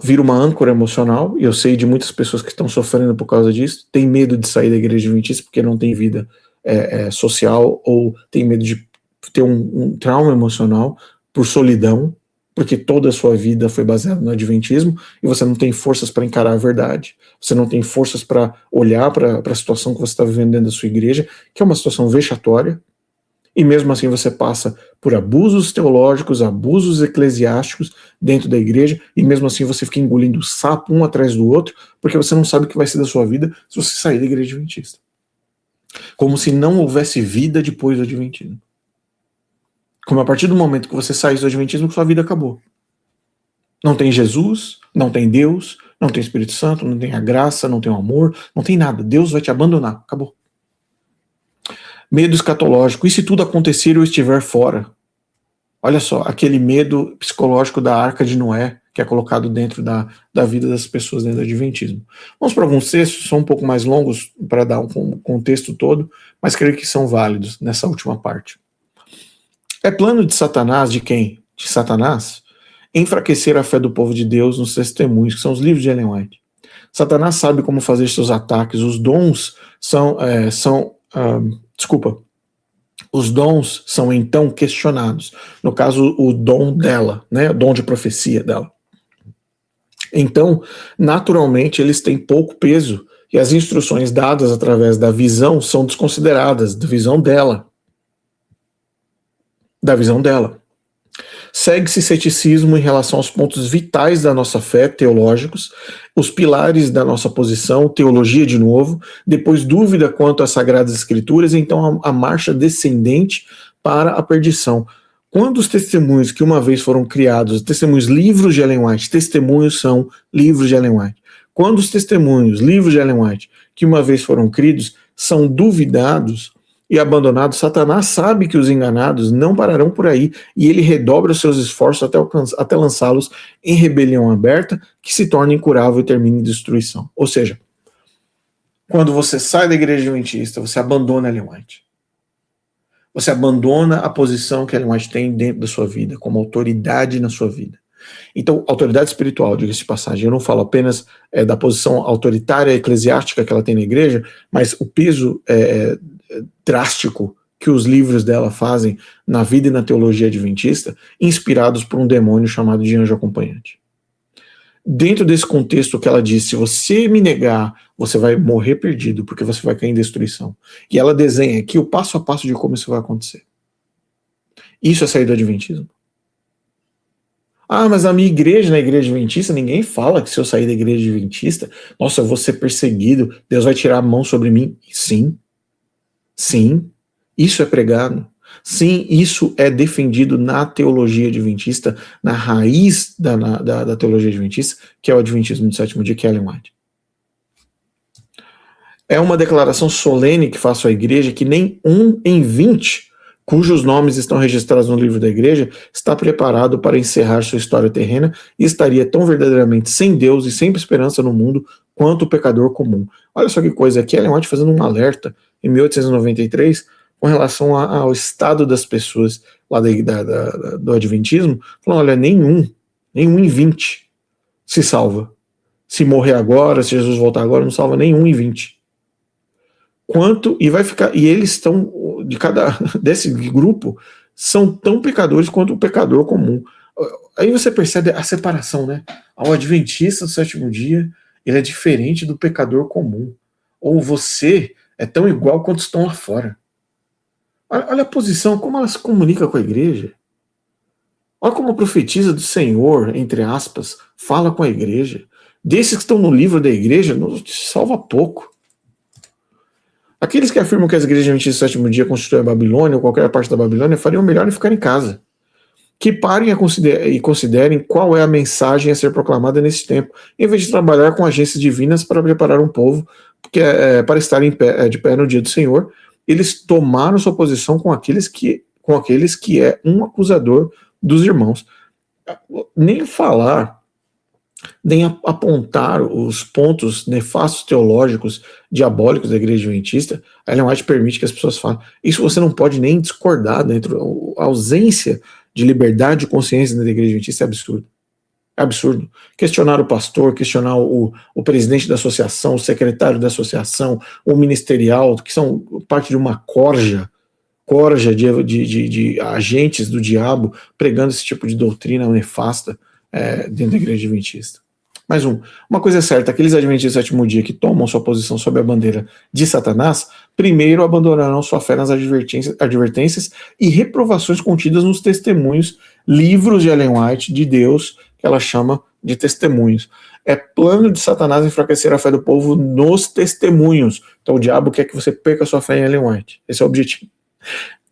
vira uma âncora emocional, e eu sei de muitas pessoas que estão sofrendo por causa disso, tem medo de sair da igreja adventista porque não tem vida social, ou tem medo de ter um trauma emocional por solidão, porque toda a sua vida foi baseada no adventismo, e você não tem forças para encarar a verdade, você não tem forças para olhar para a situação que você está vivendo dentro da sua igreja, que é uma situação vexatória. E mesmo assim você passa por abusos teológicos, abusos eclesiásticos dentro da igreja, e mesmo assim você fica engolindo sapo um atrás do outro, porque você não sabe o que vai ser da sua vida se você sair da igreja adventista. Como se não houvesse vida depois do adventismo. Como a partir do momento que você sai do adventismo, sua vida acabou. Não tem Jesus, não tem Deus, não tem Espírito Santo, não tem a graça, não tem o amor, não tem nada. Deus vai te abandonar, acabou. Medo escatológico. E se tudo acontecer e eu estiver fora? Olha só, aquele medo psicológico da arca de Noé, que é colocado dentro da vida das pessoas dentro do adventismo. Vamos para alguns textos, são um pouco mais longos para dar um contexto todo, mas creio que são válidos nessa última parte. É plano de Satanás, de quem? De Satanás, enfraquecer a fé do povo de Deus nos testemunhos, que são os livros de Ellen White. Satanás sabe como fazer seus ataques, os dons os dons são então questionados. No caso, o dom dela, né, o dom de profecia dela. Então, naturalmente, eles têm pouco peso e as instruções dadas através da visão são desconsideradas, da visão dela. Segue-se ceticismo em relação aos pontos vitais da nossa fé, teológicos, os pilares da nossa posição, teologia de novo, depois dúvida quanto às Sagradas Escrituras, então a marcha descendente para a perdição. Quando os testemunhos que uma vez foram criados, testemunhos, livros de Ellen White, testemunhos são livros de Ellen White. Quando os testemunhos, livros de Ellen White, que uma vez foram criados, são duvidados e abandonados, Satanás sabe que os enganados não pararão por aí, e ele redobra os seus esforços até lançá-los em rebelião aberta, que se torna incurável e termina em destruição. Ou seja, quando você sai da igreja adventista, você abandona Ellen White. Você abandona a posição que Ellen White tem dentro da sua vida, como autoridade na sua vida. Então, autoridade espiritual, diga-se de passagem, eu não falo apenas da posição autoritária eclesiástica que ela tem na igreja, mas o peso drástico que os livros dela fazem na vida e na teologia adventista, inspirados por um demônio chamado de anjo acompanhante. Dentro desse contexto que ela diz, se você me negar, você vai morrer perdido, porque você vai cair em destruição. E ela desenha aqui o passo a passo de como isso vai acontecer. Isso é sair do adventismo. Ah, mas na minha igreja, na igreja adventista, ninguém fala que se eu sair da igreja adventista, nossa, eu vou ser perseguido, Deus vai tirar a mão sobre mim. Sim, isso é pregado. Sim, isso é defendido na teologia adventista, na raiz da teologia adventista, que é o adventismo do sétimo dia, que é Ellen White. É uma declaração solene que faço à igreja que nem 1 em 20 cujos nomes estão registrados no livro da igreja, está preparado para encerrar sua história terrena e estaria tão verdadeiramente sem Deus e sem esperança no mundo quanto o pecador comum. Olha só que coisa, aqui Ellen White fazendo um alerta em 1893 com relação ao estado das pessoas lá do Adventismo, falando, olha, nenhum em 20 se salva. Se morrer agora, se Jesus voltar agora, não salva nenhum em 20. E eles estão, desse grupo, são tão pecadores quanto o pecador comum. Aí você percebe a separação, né? Ao adventista do sétimo dia, ele é diferente do pecador comum. Ou você é tão igual quanto estão lá fora. Olha a posição, como ela se comunica com a igreja. Olha como profetiza do Senhor, entre aspas, fala com a igreja. Desses que estão no livro da igreja, não salva pouco. Aqueles que afirmam que as igrejas adventistas do sétimo dia constituem a Babilônia ou qualquer parte da Babilônia fariam melhor em ficar em casa. Que parem e considerem qual é a mensagem a ser proclamada nesse tempo, em vez de trabalhar com agências divinas para preparar um povo para estar de pé no dia do Senhor. Eles tomaram sua posição com aqueles que é um acusador dos irmãos. Nem falar, nem apontar os pontos nefastos teológicos diabólicos da igreja adventista, a Ellen White permite que as pessoas falem. Isso você não pode nem discordar dentro. A ausência de liberdade de consciência da igreja adventista é absurdo. É absurdo. Questionar o pastor, questionar o presidente da associação, o secretário da associação, o ministerial, que são parte de uma corja de agentes do diabo pregando esse tipo de doutrina nefasta dentro da igreja adventista. Mais uma coisa é certa, aqueles adventistas do sétimo dia que tomam sua posição sob a bandeira de Satanás, primeiro abandonarão sua fé nas advertências e reprovações contidas nos testemunhos, livros de Ellen White, de Deus, que ela chama de testemunhos. É plano de Satanás enfraquecer a fé do povo nos testemunhos. Então o diabo quer que você perca a sua fé em Ellen White. Esse é o objetivo.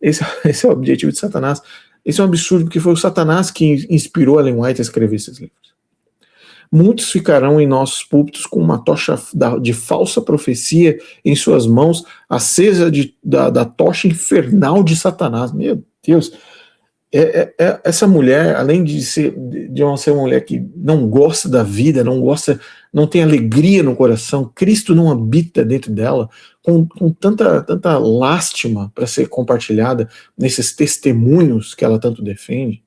Esse é o objetivo de Satanás. Esse é um absurdo, porque foi o Satanás que inspirou Ellen White a escrever esses livros. Muitos ficarão em nossos púlpitos com uma tocha de falsa profecia em suas mãos, acesa da tocha infernal de Satanás. Meu Deus! Essa mulher, além de ser uma mulher que não gosta da vida, não tem alegria no coração, Cristo não habita dentro dela, com tanta lástima para ser compartilhada nesses testemunhos que ela tanto defende,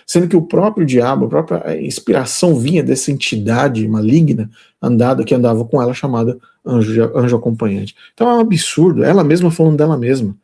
sendo que o próprio diabo, a própria inspiração vinha dessa entidade maligna que andava com ela, chamada anjo acompanhante. Então é um absurdo, ela mesma falando dela mesma.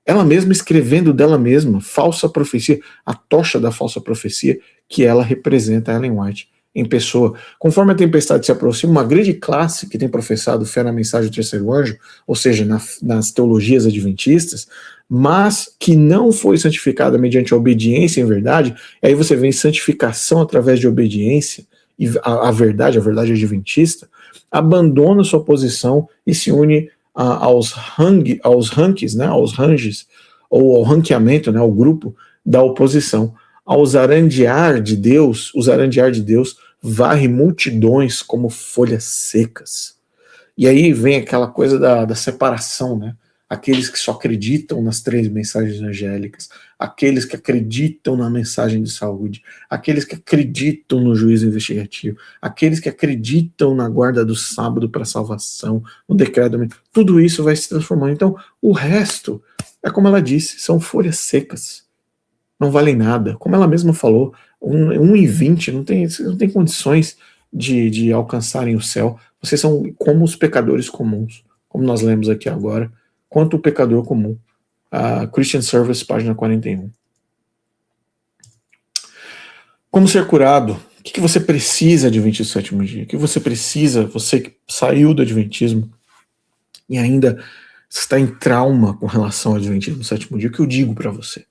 Ela mesma escrevendo dela mesma, falsa profecia, a tocha da falsa profecia que ela representa, Ellen White, em pessoa. Conforme a tempestade se aproxima, uma grande classe que tem professado fé na mensagem do terceiro anjo, ou seja, nas teologias adventistas, mas que não foi santificada mediante a obediência em verdade, e aí você vê santificação através de obediência, e a verdade adventista, abandona sua posição e se une aos ranks, né, aos ranges, ou ao ranqueamento, né, ao grupo da oposição. Ao zarandear de Deus, varre multidões como folhas secas. E aí vem aquela coisa da separação, né? Aqueles que só acreditam nas 3 mensagens angélicas, aqueles que acreditam na mensagem de saúde, aqueles que acreditam no juízo investigativo, aqueles que acreditam na guarda do sábado para salvação, no decreto, tudo isso vai se transformando. Então, o resto, é como ela disse, são folhas secas, não valem nada. Como ela mesma falou, 1 em 20 não tem condições de alcançarem o céu. Vocês são como os pecadores comuns, como nós lemos aqui agora, quanto o pecador comum. Christian Service, página 41. Como ser curado? O que você precisa, Adventista do sétimo dia? O que você precisa, você que saiu do Adventismo e ainda está em trauma com relação ao Adventismo do sétimo dia? O que eu digo para você?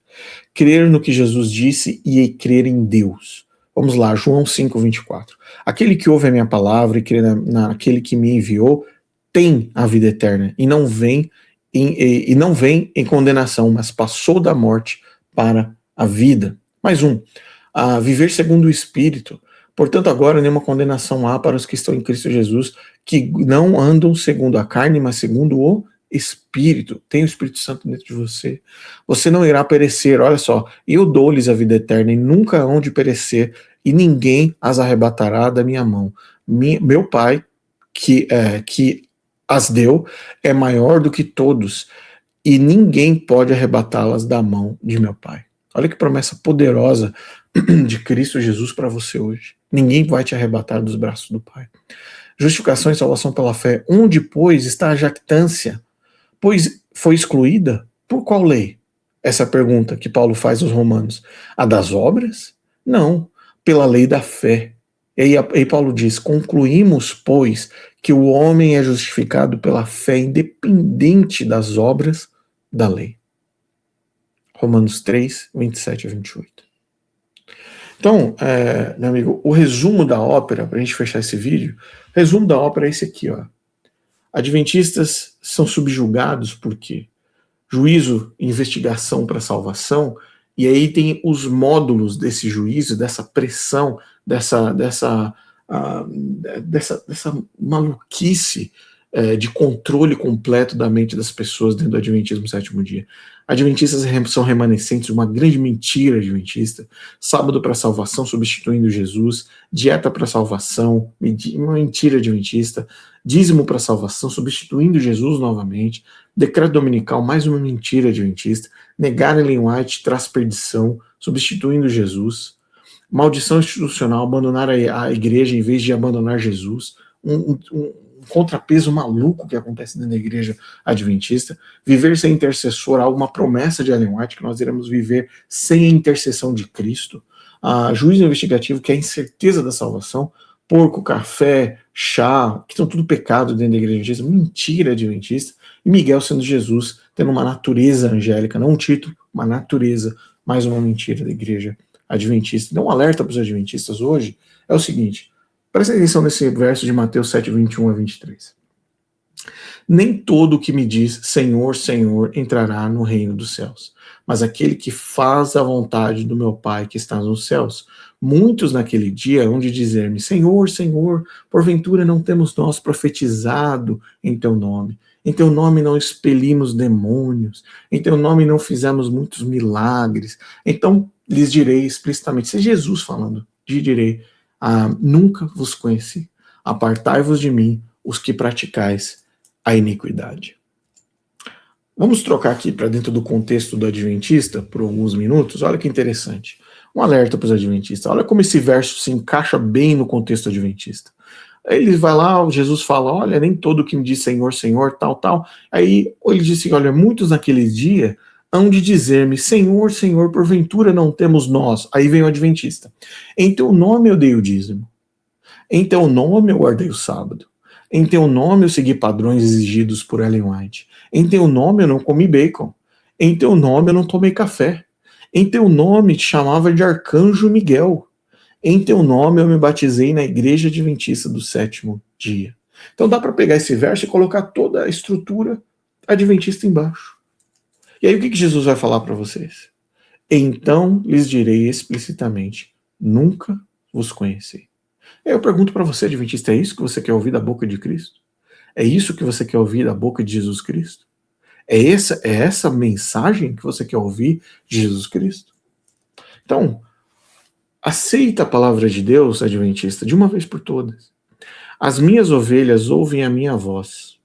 Crer no que Jesus disse e crer em Deus. Vamos lá, João 5:24. Aquele que ouve a minha palavra e crê naquele que me enviou tem a vida eterna e não vem em condenação, mas passou da morte para a vida. Mais a viver segundo o Espírito. Portanto, agora nenhuma condenação há para os que estão em Cristo Jesus, que não andam segundo a carne, mas segundo o Espírito, tem o Espírito Santo dentro de você. Você não irá perecer, olha só, eu dou-lhes a vida eterna e nunca hão de perecer, e ninguém as arrebatará da minha mão. Meu Pai, que as deu, é maior do que todos, e ninguém pode arrebatá-las da mão de meu Pai. Olha que promessa poderosa de Cristo Jesus para você hoje. Ninguém vai te arrebatar dos braços do Pai. Justificação e salvação pela fé. Onde, pois, está a jactância? Pois foi excluída? Por qual lei? Essa pergunta que Paulo faz aos romanos. A das obras? Não, pela lei da fé. E aí Paulo diz, concluímos, pois, que o homem é justificado pela fé independente das obras da lei. Romanos 3, 27 a 28. Então, meu amigo, o resumo da ópera, para a gente fechar esse vídeo, o resumo da ópera é esse aqui, ó. Adventistas são subjugados por quê? Juízo, investigação para salvação, e aí tem os módulos desse juízo, dessa pressão, dessa maluquice de controle completo da mente das pessoas dentro do Adventismo sétimo dia. Adventistas são remanescentes de uma grande mentira adventista, sábado para salvação substituindo Jesus, dieta para salvação, uma mentira adventista, dízimo para salvação substituindo Jesus novamente, decreto dominical, mais uma mentira adventista, negar Ellen White traz perdição, substituindo Jesus, maldição institucional, abandonar a igreja em vez de abandonar Jesus, um contrapeso maluco que acontece dentro da igreja adventista, viver sem intercessor, alguma promessa de Ellen White que nós iremos viver sem a intercessão de Cristo, juízo investigativo que é a incerteza da salvação, porco, café, chá, que são tudo pecado dentro da igreja adventista, mentira adventista, e Miguel sendo Jesus, tendo uma natureza angélica, não um título, uma natureza, mais uma mentira da igreja adventista. Então, um alerta para os adventistas hoje é o seguinte, presta atenção nesse verso de Mateus 7, 21 a 23. Nem todo o que me diz Senhor, Senhor entrará no reino dos céus, mas aquele que faz a vontade do meu Pai que está nos céus. Muitos naquele dia hão de dizer-me, Senhor, Senhor, porventura não temos nós profetizado em teu nome? Em teu nome não expelimos demônios, em teu nome não fizemos muitos milagres. Então lhes direi explicitamente, isso é Jesus falando, direi, nunca vos conheci, apartai-vos de mim, os que praticais a iniquidade. Vamos trocar aqui para dentro do contexto do adventista por alguns minutos, olha que interessante. Um alerta para os adventistas, olha como esse verso se encaixa bem no contexto adventista. Aí ele vai lá, Jesus fala, olha, nem todo que me diz Senhor, Senhor, tal, tal. Aí ele diz assim, olha, muitos naquele dia hão de dizer-me, Senhor, Senhor, porventura não temos nós. Aí vem o adventista. Em teu nome eu dei o dízimo. Em teu nome eu guardei o sábado. Em teu nome eu segui padrões exigidos por Ellen White. Em teu nome eu não comi bacon. Em teu nome eu não tomei café. Em teu nome te chamava de Arcanjo Miguel. Em teu nome eu me batizei na igreja adventista do sétimo dia. Então dá para pegar esse verso e colocar toda a estrutura adventista embaixo. E aí o que Jesus vai falar para vocês? Então lhes direi explicitamente, nunca vos conheci. Eu pergunto para você, adventista, é isso que você quer ouvir da boca de Cristo? É isso que você quer ouvir da boca de Jesus Cristo? É essa mensagem que você quer ouvir de Jesus Cristo? Então, aceita a palavra de Deus, adventista, de uma vez por todas. As minhas ovelhas ouvem a minha voz.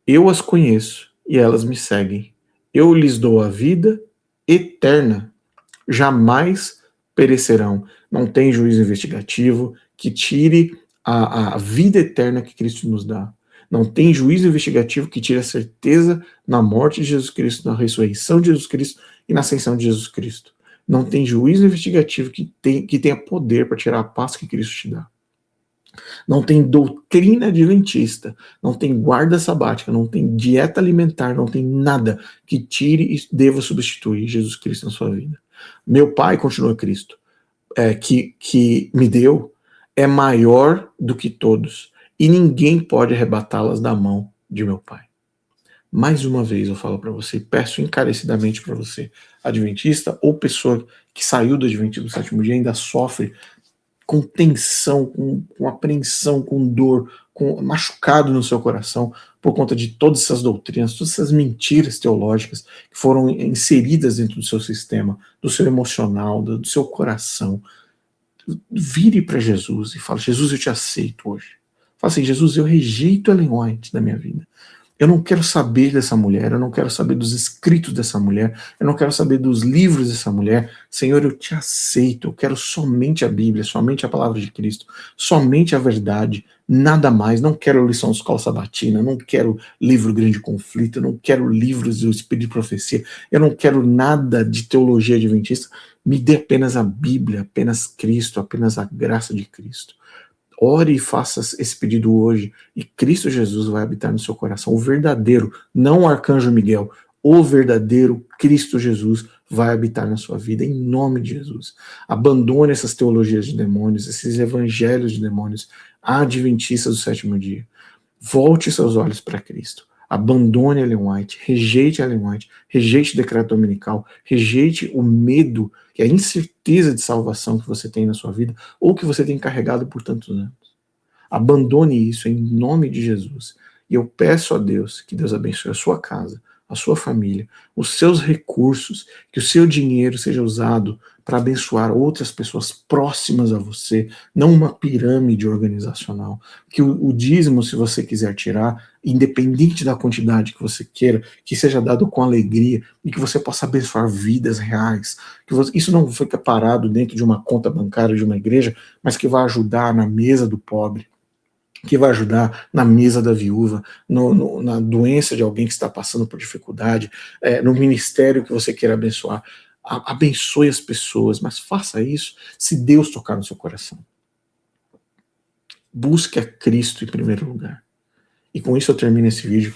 Eu as conheço e elas me seguem. Eu lhes dou a vida eterna. Jamais perecerão. Não tem juízo investigativo que tire a vida eterna que Cristo nos dá. Não tem juízo investigativo que tire a certeza na morte de Jesus Cristo, na ressurreição de Jesus Cristo e na ascensão de Jesus Cristo. Não tem juízo investigativo que tenha poder para tirar a paz que Cristo te dá. Não tem doutrina adventista, não tem guarda sabática, não tem dieta alimentar, não tem nada que tire e deva substituir Jesus Cristo na sua vida. Meu Pai, continua Cristo, que me deu, é maior do que todos, e ninguém pode arrebatá-las da mão de meu Pai. Mais uma vez eu falo para você, peço encarecidamente para você, adventista ou pessoa que saiu do adventismo do sétimo dia ainda sofre com tensão, com apreensão, com dor, machucado no seu coração por conta de todas essas doutrinas, todas essas mentiras teológicas que foram inseridas dentro do seu sistema, do seu emocional, do seu coração, vire para Jesus e fale: Jesus, eu te aceito hoje. Fala assim: Jesus, eu rejeito Ellen White da minha vida. Eu não quero saber dessa mulher, eu não quero saber dos escritos dessa mulher, eu não quero saber dos livros dessa mulher. Senhor, eu te aceito, eu quero somente a Bíblia, somente a palavra de Cristo, somente a verdade, nada mais. Não quero lição de escola sabatina, não quero livro Grande Conflito, eu não quero livros do Espírito de Profecia, eu não quero nada de teologia adventista. Me dê apenas a Bíblia, apenas Cristo, apenas a graça de Cristo. Ore e faça esse pedido hoje, e Cristo Jesus vai habitar no seu coração. O verdadeiro, não o arcanjo Miguel, o verdadeiro Cristo Jesus vai habitar na sua vida, em nome de Jesus. Abandone essas teologias de demônios, esses evangelhos de demônios, adventistas do sétimo dia. Volte seus olhos para Cristo. Abandone Ellen White, rejeite Ellen White, rejeite o decreto dominical, rejeite o medo e a incerteza de salvação que você tem na sua vida ou que você tem carregado por tantos anos. Abandone isso em nome de Jesus. E eu peço a Deus que Deus abençoe a sua casa, a sua família, os seus recursos, que o seu dinheiro seja usado para abençoar outras pessoas próximas a você, não uma pirâmide organizacional. Que o dízimo, se você quiser tirar, independente da quantidade que você queira, que seja dado com alegria e que você possa abençoar vidas reais. Que isso não fica parado dentro de uma conta bancária de uma igreja, mas que vai ajudar na mesa do pobre, que vai ajudar na mesa da viúva, na doença de alguém que está passando por dificuldade, no ministério que você queira abençoar. Abençoe as pessoas, mas faça isso se Deus tocar no seu coração. Busque a Cristo em primeiro lugar. E com isso eu termino esse vídeo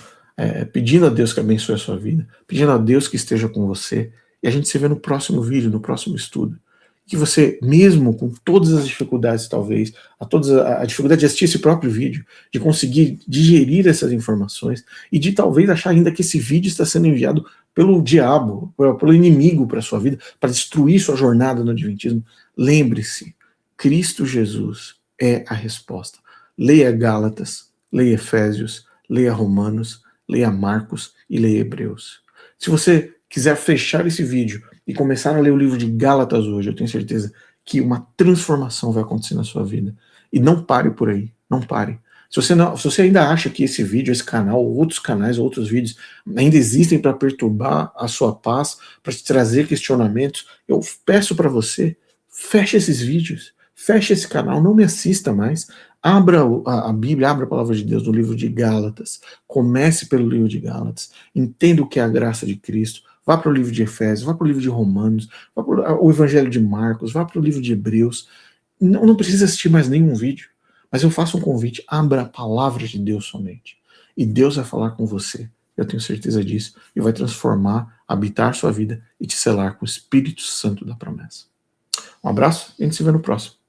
pedindo a Deus que abençoe a sua vida, pedindo a Deus que esteja com você, e a gente se vê no próximo vídeo, no próximo estudo. Que você, mesmo com todas as dificuldades, talvez, a dificuldade de assistir esse próprio vídeo, de conseguir digerir essas informações, e de talvez achar ainda que esse vídeo está sendo enviado pelo diabo, pelo inimigo para a sua vida, para destruir sua jornada no adventismo, lembre-se, Cristo Jesus é a resposta. Leia Gálatas, leia Efésios, leia Romanos, leia Marcos e leia Hebreus. Se você quiser fechar esse vídeo e começar a ler o livro de Gálatas hoje, eu tenho certeza que uma transformação vai acontecer na sua vida. E não pare por aí, não pare. Se você ainda acha que esse vídeo, esse canal, outros canais, outros vídeos ainda existem para perturbar a sua paz, para te trazer questionamentos, eu peço para você, feche esses vídeos, feche esse canal, não me assista mais. Abra a Bíblia, abra a palavra de Deus no livro de Gálatas, comece pelo livro de Gálatas, entenda o que é a graça de Cristo, vá para o livro de Efésios, vá para o livro de Romanos, vá para o Evangelho de Marcos, vá para o livro de Hebreus. Não precisa assistir mais nenhum vídeo, mas eu faço um convite: abra a palavra de Deus somente. E Deus vai falar com você, eu tenho certeza disso, e vai transformar, habitar sua vida e te selar com o Espírito Santo da promessa. Um abraço e a gente se vê no próximo.